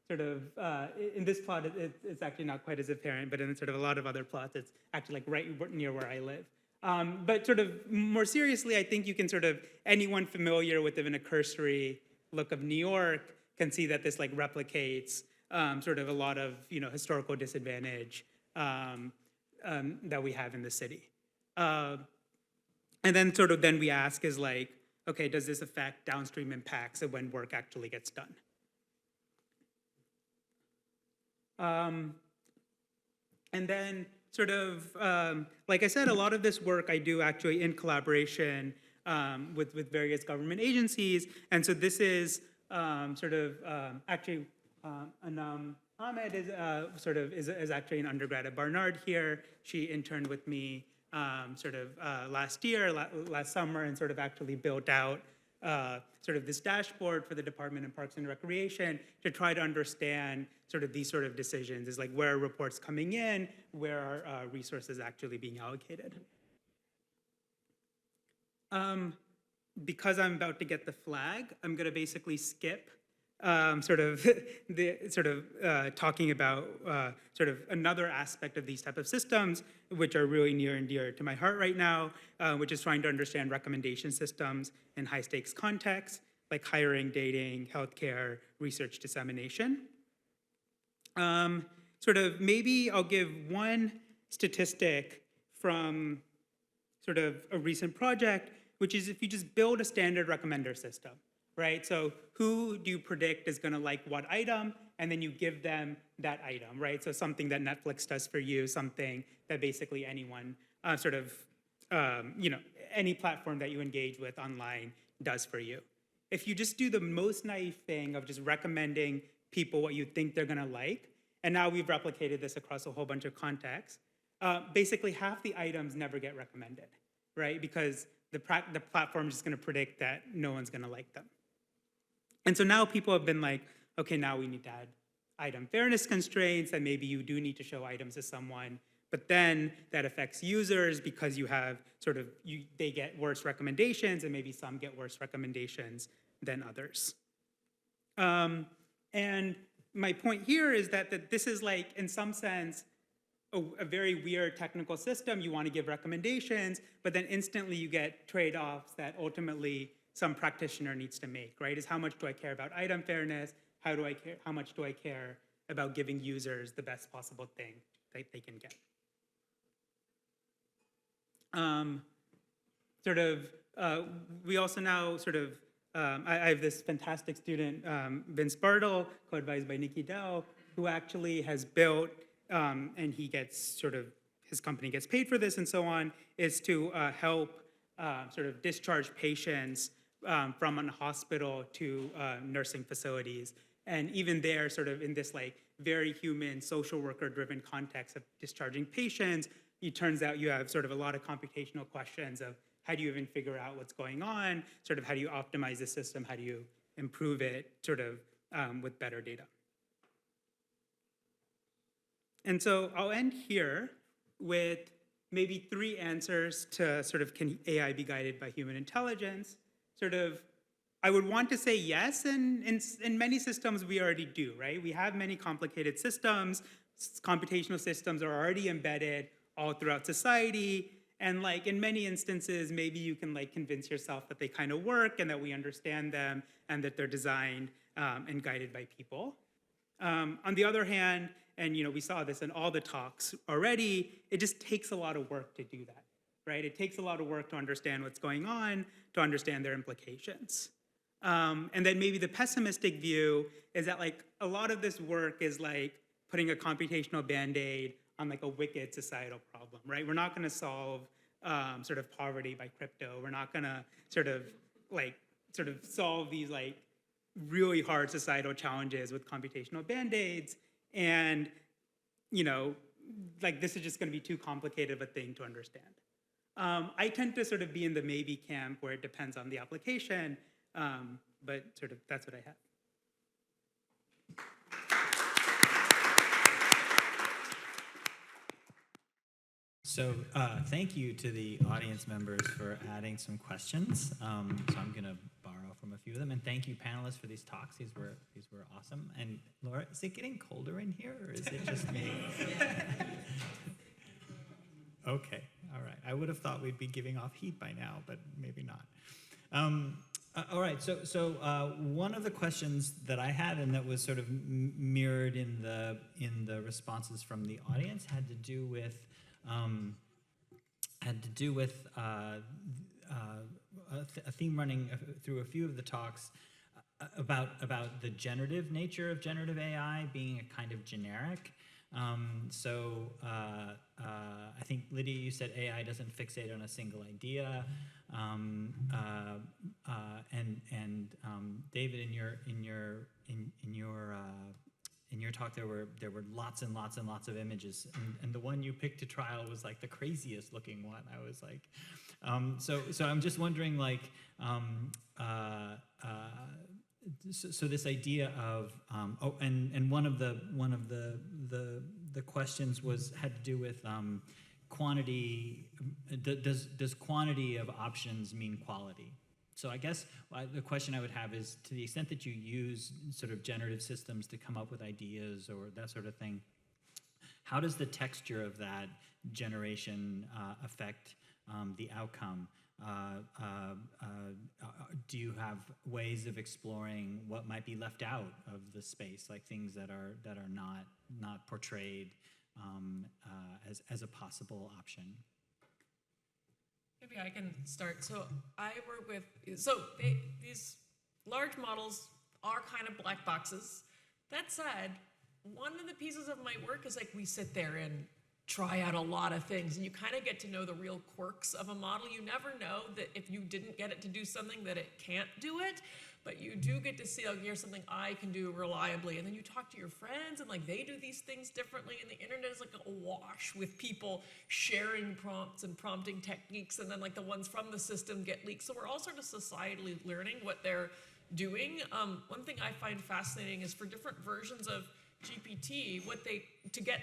Sort of, in this plot, it's actually not quite as apparent, but in sort of a lot of other plots, it's actually like right near where I live. But sort of more seriously, I think you can sort of, anyone familiar with even a cursory look of New York can see that this like replicates sort of a lot of historical disadvantage that we have in the city. And then sort of then we ask is like, okay, does this affect downstream impacts of when work actually gets done? And then sort of, like I said, a lot of this work I do actually in collaboration with various government agencies. And so this is sort of actually Anam Ahmed is actually an undergrad at Barnard here. She interned with me sort of last summer, and sort of actually built out sort of this dashboard for the Department of Parks and Recreation to try to understand sort of these sort of decisions, is like where are reports coming in, where are resources actually being allocated. Because I'm about to get the flag, I'm going to basically skip talking about sort of another aspect of these type of systems, which are really near and dear to my heart right now, which is trying to understand recommendation systems in high stakes contexts, like hiring, dating, healthcare, research dissemination. Sort of maybe I'll give one statistic from sort of a recent project, which is if you just build a standard recommender system, right? So who do you predict is gonna like what item, and then you give them that item, right? So something that Netflix does for you, something that basically anyone any platform that you engage with online does for you. If you just do the most naive thing of just recommending people what you think they're gonna like, and now we've replicated this across a whole bunch of contexts, basically half the items never get recommended, right? Because the platform is just gonna predict that no one's gonna like them. And so now people have been like, okay, now we need to add item fairness constraints, and maybe you do need to show items to someone, but then that affects users because you have sort of, they get worse recommendations, and maybe some get worse recommendations than others. And my point here is that this is like, in some sense, a very weird technical system. You want to give recommendations, but then instantly you get trade-offs that ultimately some practitioner needs to make, right? Is how much do I care about item fairness? How much do I care about giving users the best possible thing that they can get? we also now I have this fantastic student, Vince Bartle, co-advised by Nikhil, who actually has built, and he gets his company gets paid for this and so on, is to help discharge patients from a hospital to nursing facilities. And even there, in this very human, social worker-driven context of discharging patients, it turns out you have a lot of computational questions of how do you even figure out what's going on, how do you optimize the system, how do you improve it with better data. And so I'll end here with maybe 3 answers to can AI be guided by human intelligence? I would want to say yes, and in many systems we already do, right? We have many complicated systems. Computational systems are already embedded all throughout society. And in many instances, maybe you can convince yourself that they kind of work and that we understand them and that they're designed and guided by people. On the other hand, and we saw this in all the talks already, it just takes a lot of work to do that, right? It takes a lot of work to understand what's going on, to understand their implications. And then maybe the pessimistic view is that a lot of this work is putting a computational Band-Aid on a wicked societal problem, right? We're not going to solve poverty by crypto. We're not going to solve these really hard societal challenges with computational Band-Aids. And this is just going to be too complicated of a thing to understand. I tend to be in the maybe camp where it depends on the application, but that's what I have. So thank you to the audience members for adding some questions. So I'm going to borrow from a few of them. And thank you, panelists, for these talks. These were awesome. And Laura, is it getting colder in here, or is it just me? Okay, all right. I would have thought we'd be giving off heat by now, but maybe not. All right, so one of the questions that I had, and that was mirrored in the responses from the audience, had to do with a theme running through a few of the talks about the generative nature of generative AI being a kind of generic. I think, Lydia, you said AI doesn't fixate on a single idea, and David, in your talk, there were lots and lots and lots of images, and the one you picked to trial was the craziest looking one. I was so I'm just wondering, so this idea of and one of the questions had to do with quantity. Does quantity of options mean quality? So I guess the question I would have is, to the extent that you use generative systems to come up with ideas or that sort of thing, how does the texture of that generation affect the outcome? Do you have ways of exploring what might be left out of the space, things that are not portrayed as a possible option? Maybe I can start. So I work with, these large models are kind of black boxes. That said, one of the pieces of my work is we sit there and try out a lot of things, and you kind of get to know the real quirks of a model. You never know that if you didn't get it to do something that it can't do it, but you do get to see, here's something I can do reliably. And then you talk to your friends, and they do these things differently, and the internet is awash with people sharing prompts and prompting techniques, and then the ones from the system get leaked. So we're all societally learning what they're doing. One thing I find fascinating is for different versions of GPT, to get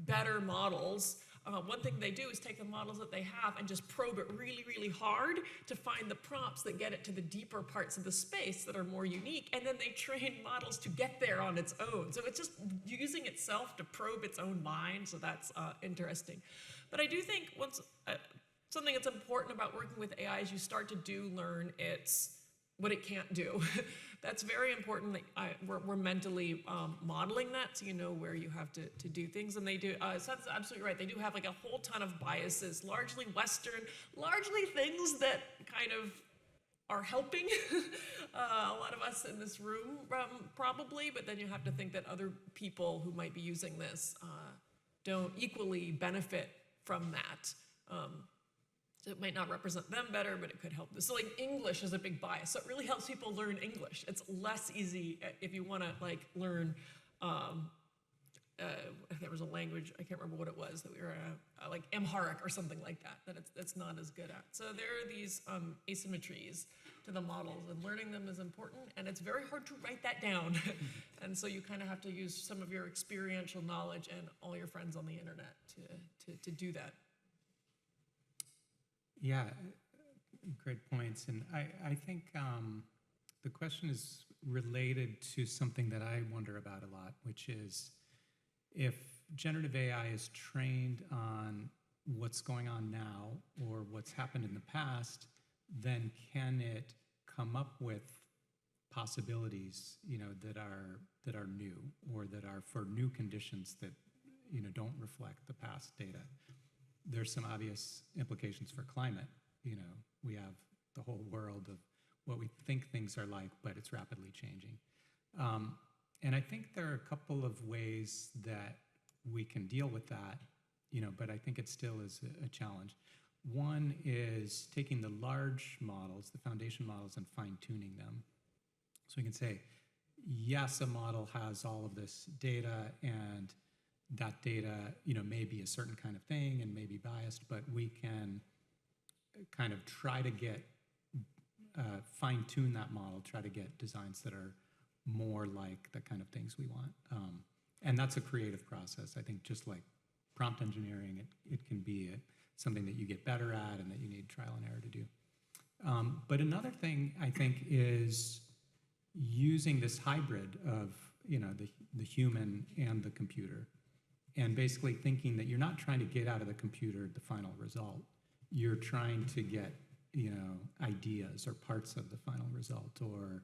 better models, one thing they do is take the models that they have and just probe it really, really hard to find the prompts that get it to the deeper parts of the space that are more unique, and then they train models to get there on its own. So it's just using itself to probe its own mind, so that's interesting. But I do think something that's important about working with AI is you start to learn its what it can't do. That's very important. We're mentally modeling that, so you know where you have to do things. And they do, Seth's absolutely right. They do have like a whole ton of biases, largely Western, largely things that kind of are helping a lot of us in this room probably, but then you have to think that other people who might be using this don't equally benefit from that. So it might not represent them better, but it could help. So like English is a big bias. So it really helps people learn English. It's less easy if you want to like learn, there was a language, I can't remember what it was, that we were like Amharic or something like that it's not as good at. So there are these asymmetries to the models, and learning them is important, and it's very hard to write that down. And so you kind of have to use some of your experiential knowledge and all your friends on the internet to do that. Yeah, great points. And I think the question is related to something that I wonder about a lot, which is if generative AI is trained on what's going on now or what's happened in the past, then can it come up with possibilities, that are new or that are for new conditions that, don't reflect the past data? There's some obvious implications for climate. We have the whole world of what we think things are like, but it's rapidly changing. And I think there are a couple of ways that we can deal with that, but I think it still is a challenge. One is taking the large models, the foundation models, and fine-tuning them. So we can say, yes, a model has all of this data, and that data, may be a certain kind of thing and may be biased, but we can kind of try to get, fine-tune that model, try to get designs that are more like the kind of things we want. And that's a creative process. I think just like prompt engineering, it can be something that you get better at and that you need trial and error to do. But another thing I think is using this hybrid of, the human and the computer, and basically thinking that you're not trying to get out of the computer the final result. You're trying to get, ideas or parts of the final result. Or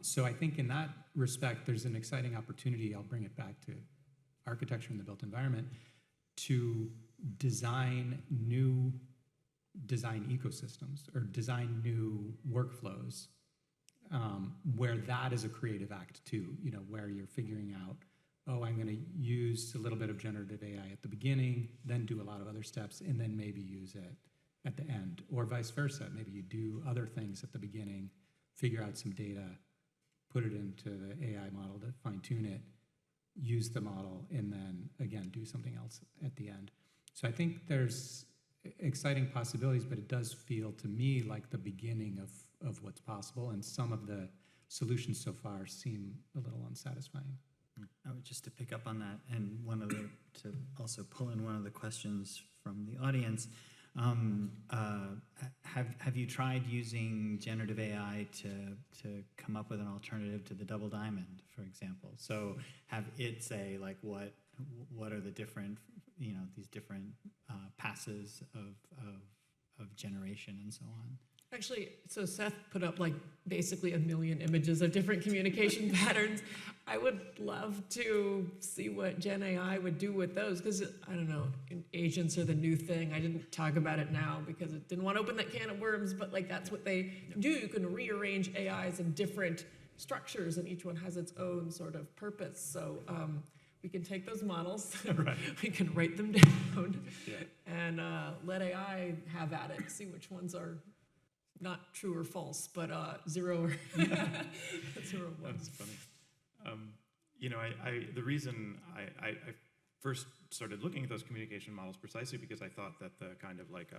so I think in that respect, there's an exciting opportunity. I'll bring it back to architecture in the built environment to design new design ecosystems or design new workflows where that is a creative act too, where you're figuring out, oh, I'm going to use a little bit of generative AI at the beginning, then do a lot of other steps, and then maybe use it at the end, or vice versa. Maybe you do other things at the beginning, figure out some data, put it into the AI model to fine-tune it, use the model, and then, again, do something else at the end. So I think there's exciting possibilities, but it does feel to me like the beginning of what's possible, and some of the solutions so far seem a little unsatisfying. I would just to pick up on that, and to also pull in one of the questions from the audience. Have you tried using generative AI to come up with an alternative to the double diamond, for example? So have it say like what are the different these different passes of generation and so on? Actually, so Seth put up like basically 1 million images of different communication patterns. I would love to see what Gen AI would do with those, because I don't know, agents are the new thing. I didn't talk about it now because I didn't want to open that can of worms, but like that's what they do. You can rearrange AIs in different structures, and each one has its own sort of purpose. So we can take those models, Right. we can write them down, and let AI have at it, see which ones are not true or false, but 0 or 0 or 1. That's funny. The reason I first started looking at those communication models precisely because I thought that the kind of like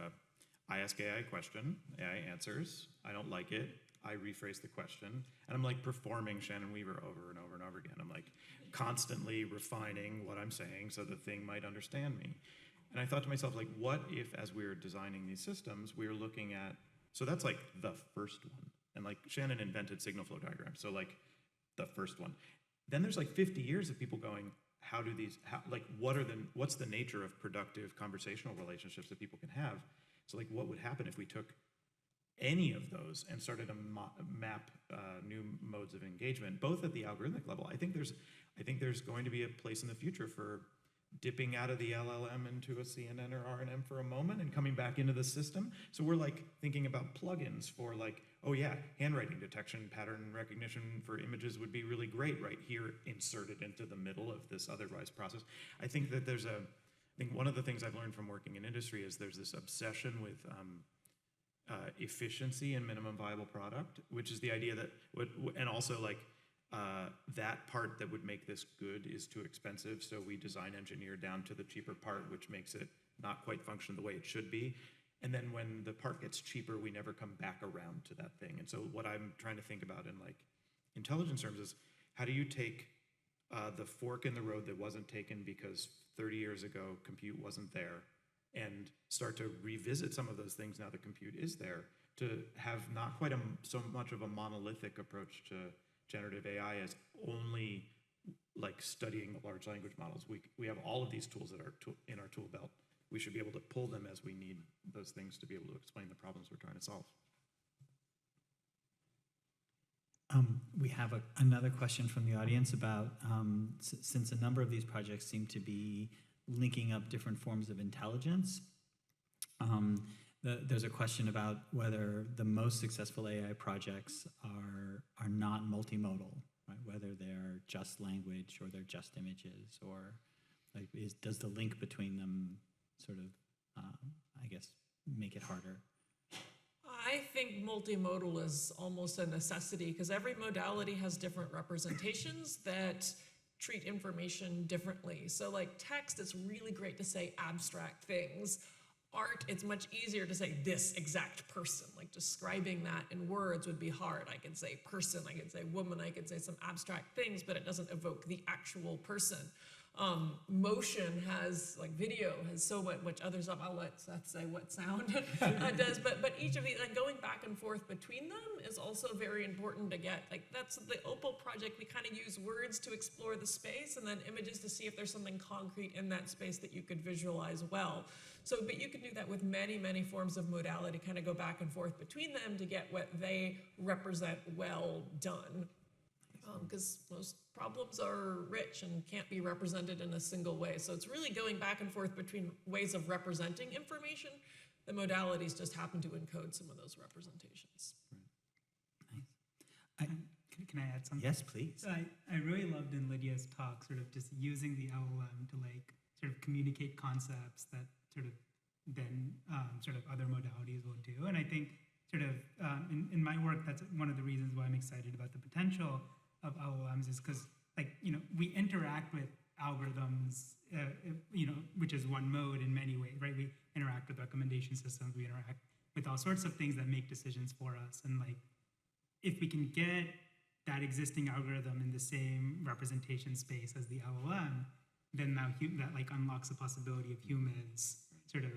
I ask AI a question, AI answers, I don't like it, I rephrase the question, and I'm like performing Shannon Weaver over and over and over again. I'm like constantly refining what I'm saying so the thing might understand me. And I thought to myself, like, what if as we're designing these systems, we're looking at, so that's like the first one. And like Shannon invented signal flow diagrams. So like the first one. Then there's like 50 years of people going, what's the nature of productive conversational relationships that people can have? So like what would happen if we took any of those and started to map new modes of engagement, both at the algorithmic level. I think there's going to be a place in the future for dipping out of the LLM into a CNN or RNN for a moment and coming back into the system. So we're like thinking about plugins for like, oh yeah, handwriting detection, pattern recognition for images would be really great right here, inserted into the middle of this otherwise process. I think that I think one of the things I've learned from working in industry is there's this obsession with efficiency and minimum viable product, which is the idea that, and also like, that part that would make this good is too expensive, so we design engineer down to the cheaper part, which makes it not quite function the way it should be. And then when the part gets cheaper, we never come back around to that thing. And so what I'm trying to think about in like intelligence terms is, how do you take the fork in the road that wasn't taken because 30 years ago compute wasn't there, and start to revisit some of those things now that compute is there, to have not quite so much of a monolithic approach to generative AI as only like studying large language models. We have all of these tools that are in our tool belt. We should be able to pull them as we need those things to be able to explain the problems we're trying to solve. We have another question from the audience about, since a number of these projects seem to be linking up different forms of intelligence, there's a question about whether the most successful AI projects are not multimodal, right? Whether they're just language or they're just images, or like does the link between them sort of, I guess, make it harder? I think multimodal is almost a necessity because every modality has different representations that treat information differently. So like text, it's really great to say abstract things. Art, it's much easier to say this exact person. Like describing that in words would be hard. I could say person, I could say woman, I could say some abstract things, but it doesn't evoke the actual person. Motion has, like video has so much other stuff. I'll let Seth say what sound does, but each of these, and going back and forth between them is also very important to get. Like that's the Opal project, we kind of use words to explore the space and then images to see if there's something concrete in that space that you could visualize well. So, but you can do that with many, many forms of modality, kind of go back and forth between them to get what they represent well done. Because most problems are rich and can't be represented in a single way. So it's really going back and forth between ways of representing information. The modalities just happen to encode some of those representations. Nice. Can I add something? Yes, please. I really loved in Lydia's talk sort of just using the LLM to like sort of communicate concepts that sort of then sort of other modalities will do. And I think sort of in my work, that's one of the reasons why I'm excited about the potential of LLMs is because, like, you know, we interact with algorithms, you know, which is one mode in many ways, right? We interact with recommendation systems, we interact with all sorts of things that make decisions for us. And like, if we can get that existing algorithm in the same representation space as the LLM, then that like unlocks the possibility of humans sort of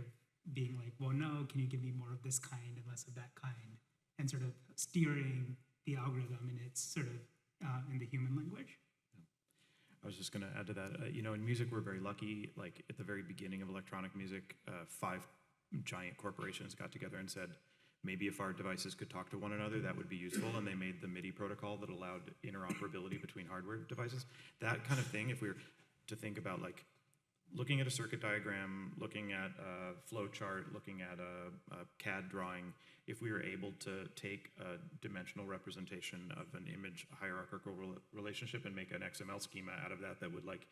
being like, well, no, can you give me more of this kind and less of that kind? And sort of steering the algorithm in its sort of in the human language. I was just going to add to that. You know, in music, we're very lucky. Like at the very beginning of electronic music, 5 giant corporations got together and said, maybe if our devices could talk to one another, that would be useful. And they made the MIDI protocol that allowed interoperability between hardware devices. That kind of thing, if we were to think about like looking at a circuit diagram, looking at a flow chart, looking at a CAD drawing, if we were able to take a dimensional representation of an image hierarchical relationship and make an XML schema out of that, that would like,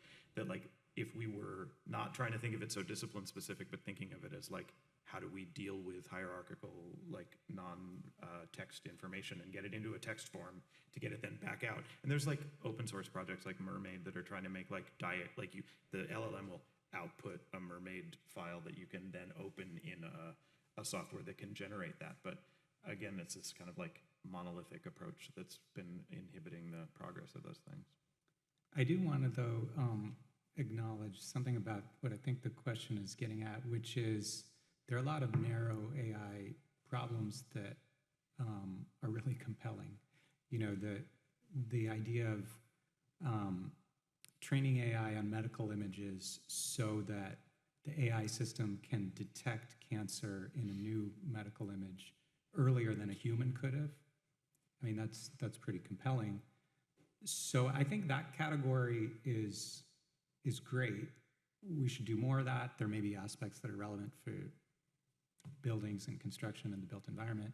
if we were not trying to think of it so discipline specific, but thinking of it as like, how do we deal with hierarchical, like non-text information and get it into a text form to get it then back out. And there's like open source projects like Mermaid that are trying to make like the LLM will output a Mermaid file that you can then open in a software that can generate that. But again, it's this kind of like monolithic approach that's been inhibiting the progress of those things. I do want to, though, acknowledge something about what I think the question is getting at, which is there are a lot of narrow AI problems that are really compelling. You know, the idea of training AI on medical images so that the AI system can detect cancer in a new medical image earlier than a human could have. I mean, that's pretty compelling. So I think that category is great. We should do more of that. There may be aspects that are relevant for buildings and construction and the built environment.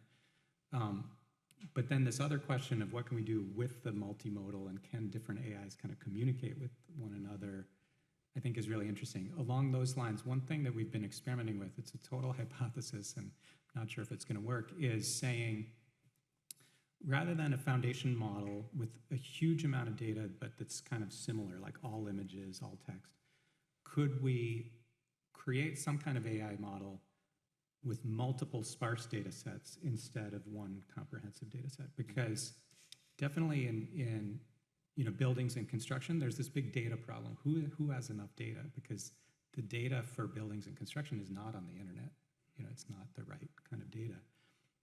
But then this other question of what can we do with the multimodal and can different AIs kind of communicate with one another, I think is really interesting. Along those lines, one thing that we've been experimenting with, it's a total hypothesis and I'm not sure if it's going to work, is saying, rather than a foundation model with a huge amount of data, but that's kind of similar, like all images, all text, could we create some kind of AI model with multiple sparse data sets instead of one comprehensive data set? Because definitely in buildings and construction, there's this big data problem. Who has enough data? Because the data for buildings and construction is not on the internet. It's not the right kind of data.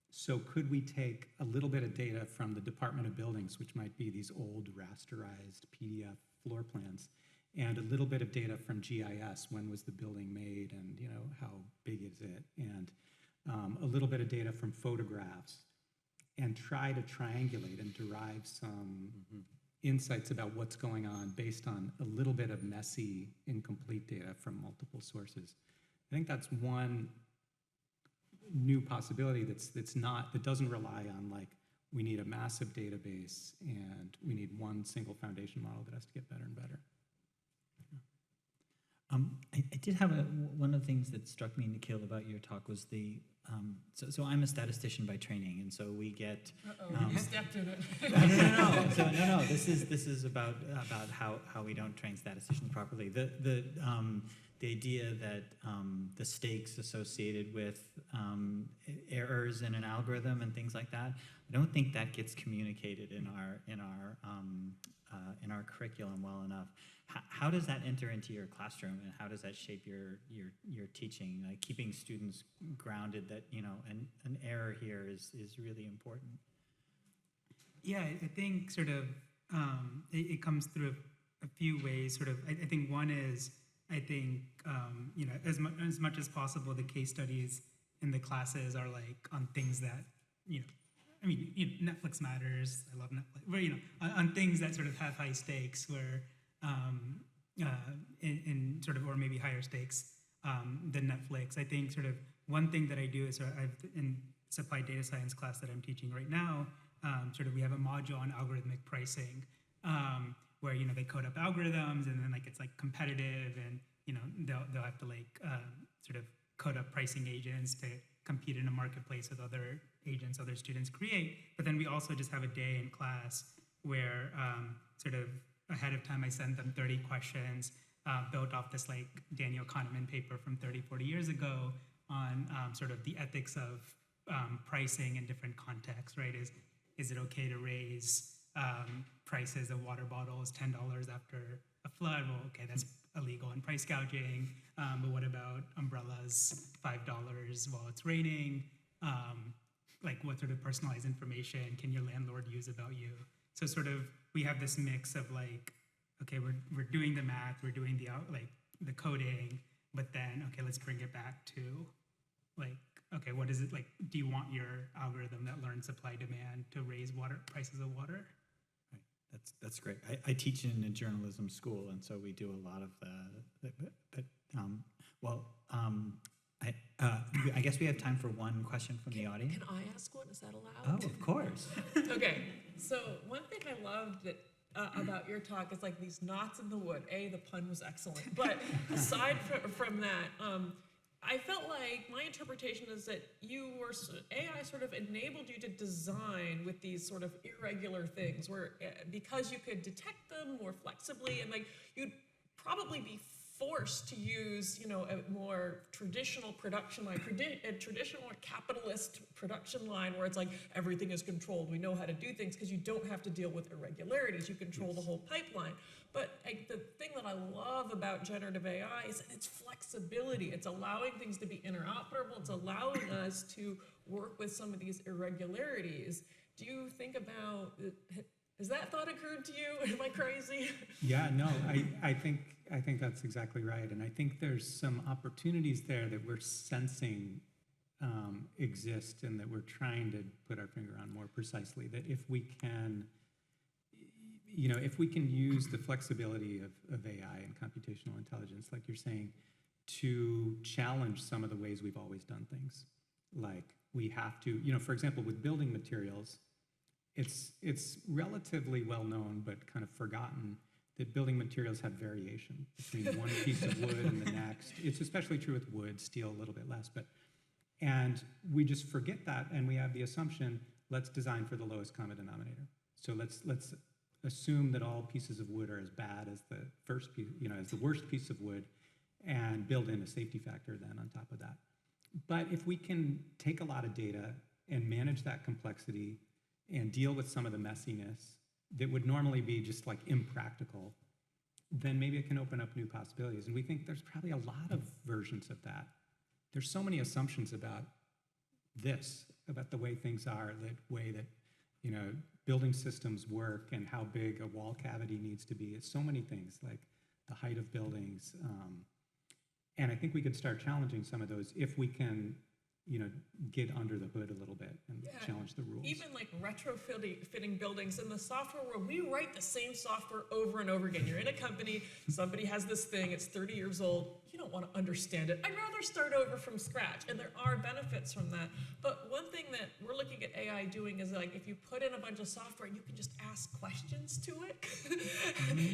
So could we take a little bit of data from the Department of Buildings, which might be these old rasterized PDF floor plans, and a little bit of data from GIS, when was the building made and how big is it, and a little bit of data from photographs, and try to triangulate and derive some insights about what's going on based on a little bit of messy, incomplete data from multiple sources. I think that's one new possibility that doesn't rely on like we need a massive database and we need one single foundation model that has to get better and better. I did have one of the things that struck me, Nikhil, about your talk was the so I'm a statistician by training, and so we get. You stepped in it. No. So no. This is about how we don't train statisticians properly. The idea that the stakes associated with errors in an algorithm and things like that, I don't think that gets communicated in our curriculum well enough. How does that enter into your classroom, and how does that shape your teaching? Like keeping students grounded that an error here is really important. Yeah, I think sort of it comes through a few ways. Sort of, I think one is as much as possible, the case studies in the classes are like on things that Netflix matters. I love Netflix. But on things that sort of have high stakes, where in sort of, or maybe higher stakes than Netflix. I think sort of one thing that I do is in applied data science class that I'm teaching right now, sort of we have a module on algorithmic pricing, where they code up algorithms and then like it's like competitive, and they'll have to like sort of code up pricing agents to compete in a marketplace with other agents other students create. But then we also just have a day in class where sort of ahead of time I send them 30 questions built off this like Daniel Kahneman paper from 30-40 years ago on sort of the ethics of pricing in different contexts, right? Is it okay to raise prices of water bottles $10 after a flood? Well, okay, that's illegal and price gouging. But what about umbrellas, $5 while it's raining? Like what sort of personalized information can your landlord use about you? So sort of we have this mix of like, okay, we're doing the math, we're doing the coding, but then okay, let's bring it back to like, okay, what is it like? Do you want your algorithm that learns supply demand to raise prices of water? Right. That's great. I teach in a journalism school, and so we do a lot of I guess we have time for one question from the audience. Can I ask one? Is that allowed? Oh, of course. Okay, so one thing I loved about your talk is like these knots in the wood. The pun was excellent. But aside from that, I felt like my interpretation is that AI sort of enabled you to design with these sort of irregular things, where because you could detect them more flexibly, and like you'd probably be forced to use, a more traditional production line, a traditional capitalist production line where it's like everything is controlled. We know how to do things because you don't have to deal with irregularities. You control the whole pipeline. But the thing that I love about generative AI is its flexibility. It's allowing things to be interoperable. It's allowing us to work with some of these irregularities. Do you think about has that thought occurred to you? Am I crazy? Yeah, no, I think that's exactly right. And I think there's some opportunities there that we're sensing exist and that we're trying to put our finger on more precisely. That if we can, if we can use the flexibility of AI and computational intelligence, like you're saying, to challenge some of the ways we've always done things. Like we have to, for example, with building materials, it's relatively well known but kind of forgotten that building materials have variation between one piece of wood and the next. It's especially true with wood, steel a little bit less, and we just forget that, and we have the assumption, let's design for the lowest common denominator. So let's assume that all pieces of wood are as bad as the first piece, as the worst piece of wood, and build in a safety factor then on top of that. But if we can take a lot of data and manage that complexity and deal with some of the messiness that would normally be just like impractical, then maybe it can open up new possibilities. And we think there's probably a lot of versions of that. There's so many assumptions about this, about the way things are, the way that, building systems work and how big a wall cavity needs to be. It's so many things, like the height of buildings. And I think we could start challenging some of those if we can, get under the hood a little bit and challenge the rules. Even like retrofitting buildings in the software world, we write the same software over and over again. You're in a company, somebody has this thing, it's 30 years old, you don't want to understand it. I'd rather start over from scratch, and there are benefits from that. But one thing that we're looking at AI doing is like if you put in a bunch of software and you can just ask questions to it,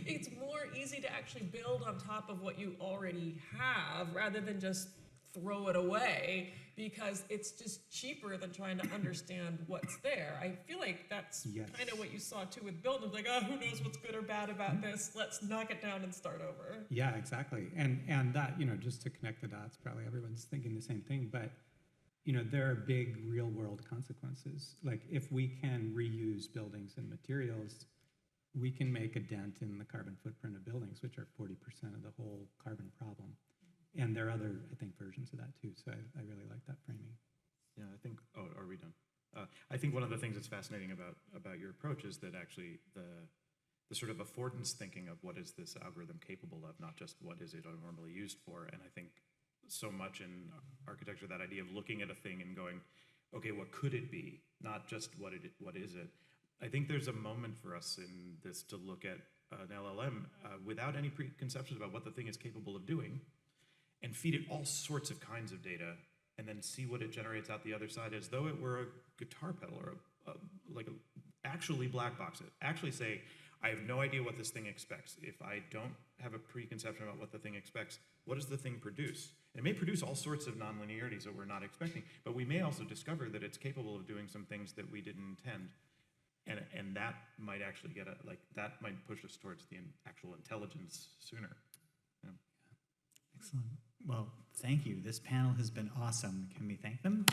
it's more easy to actually build on top of what you already have rather than just throw it away, because it's just cheaper than trying to understand what's there. I feel like that's kind of what you saw too with buildings, like, who knows what's good or bad about this? Let's knock it down and start over. Yeah, exactly. And that, just to connect the dots, probably everyone's thinking the same thing, but there are big real world consequences. Like if we can reuse buildings and materials, we can make a dent in the carbon footprint of buildings, which are 40% of the whole carbon problem. And there are other, I think, versions of that too. So I really like that framing. Yeah, I think, are we done? I think one of the things that's fascinating about your approach is that actually the sort of affordance thinking of what is this algorithm capable of, not just what is it normally used for. And I think so much in architecture, that idea of looking at a thing and going, okay, what could it be? Not just what is it? I think there's a moment for us in this to look at an LLM without any preconceptions about what the thing is capable of doing, and feed it all sorts of kinds of data, and then see what it generates out the other side as though it were a guitar pedal or actually black box it. Actually say, I have no idea what this thing expects. If I don't have a preconception about what the thing expects, what does the thing produce? It may produce all sorts of nonlinearities that we're not expecting, but we may also discover that it's capable of doing some things that we didn't intend. And that might actually that might push us towards the actual intelligence sooner. Yeah. Excellent. Well, thank you. This panel has been awesome. Can we thank them?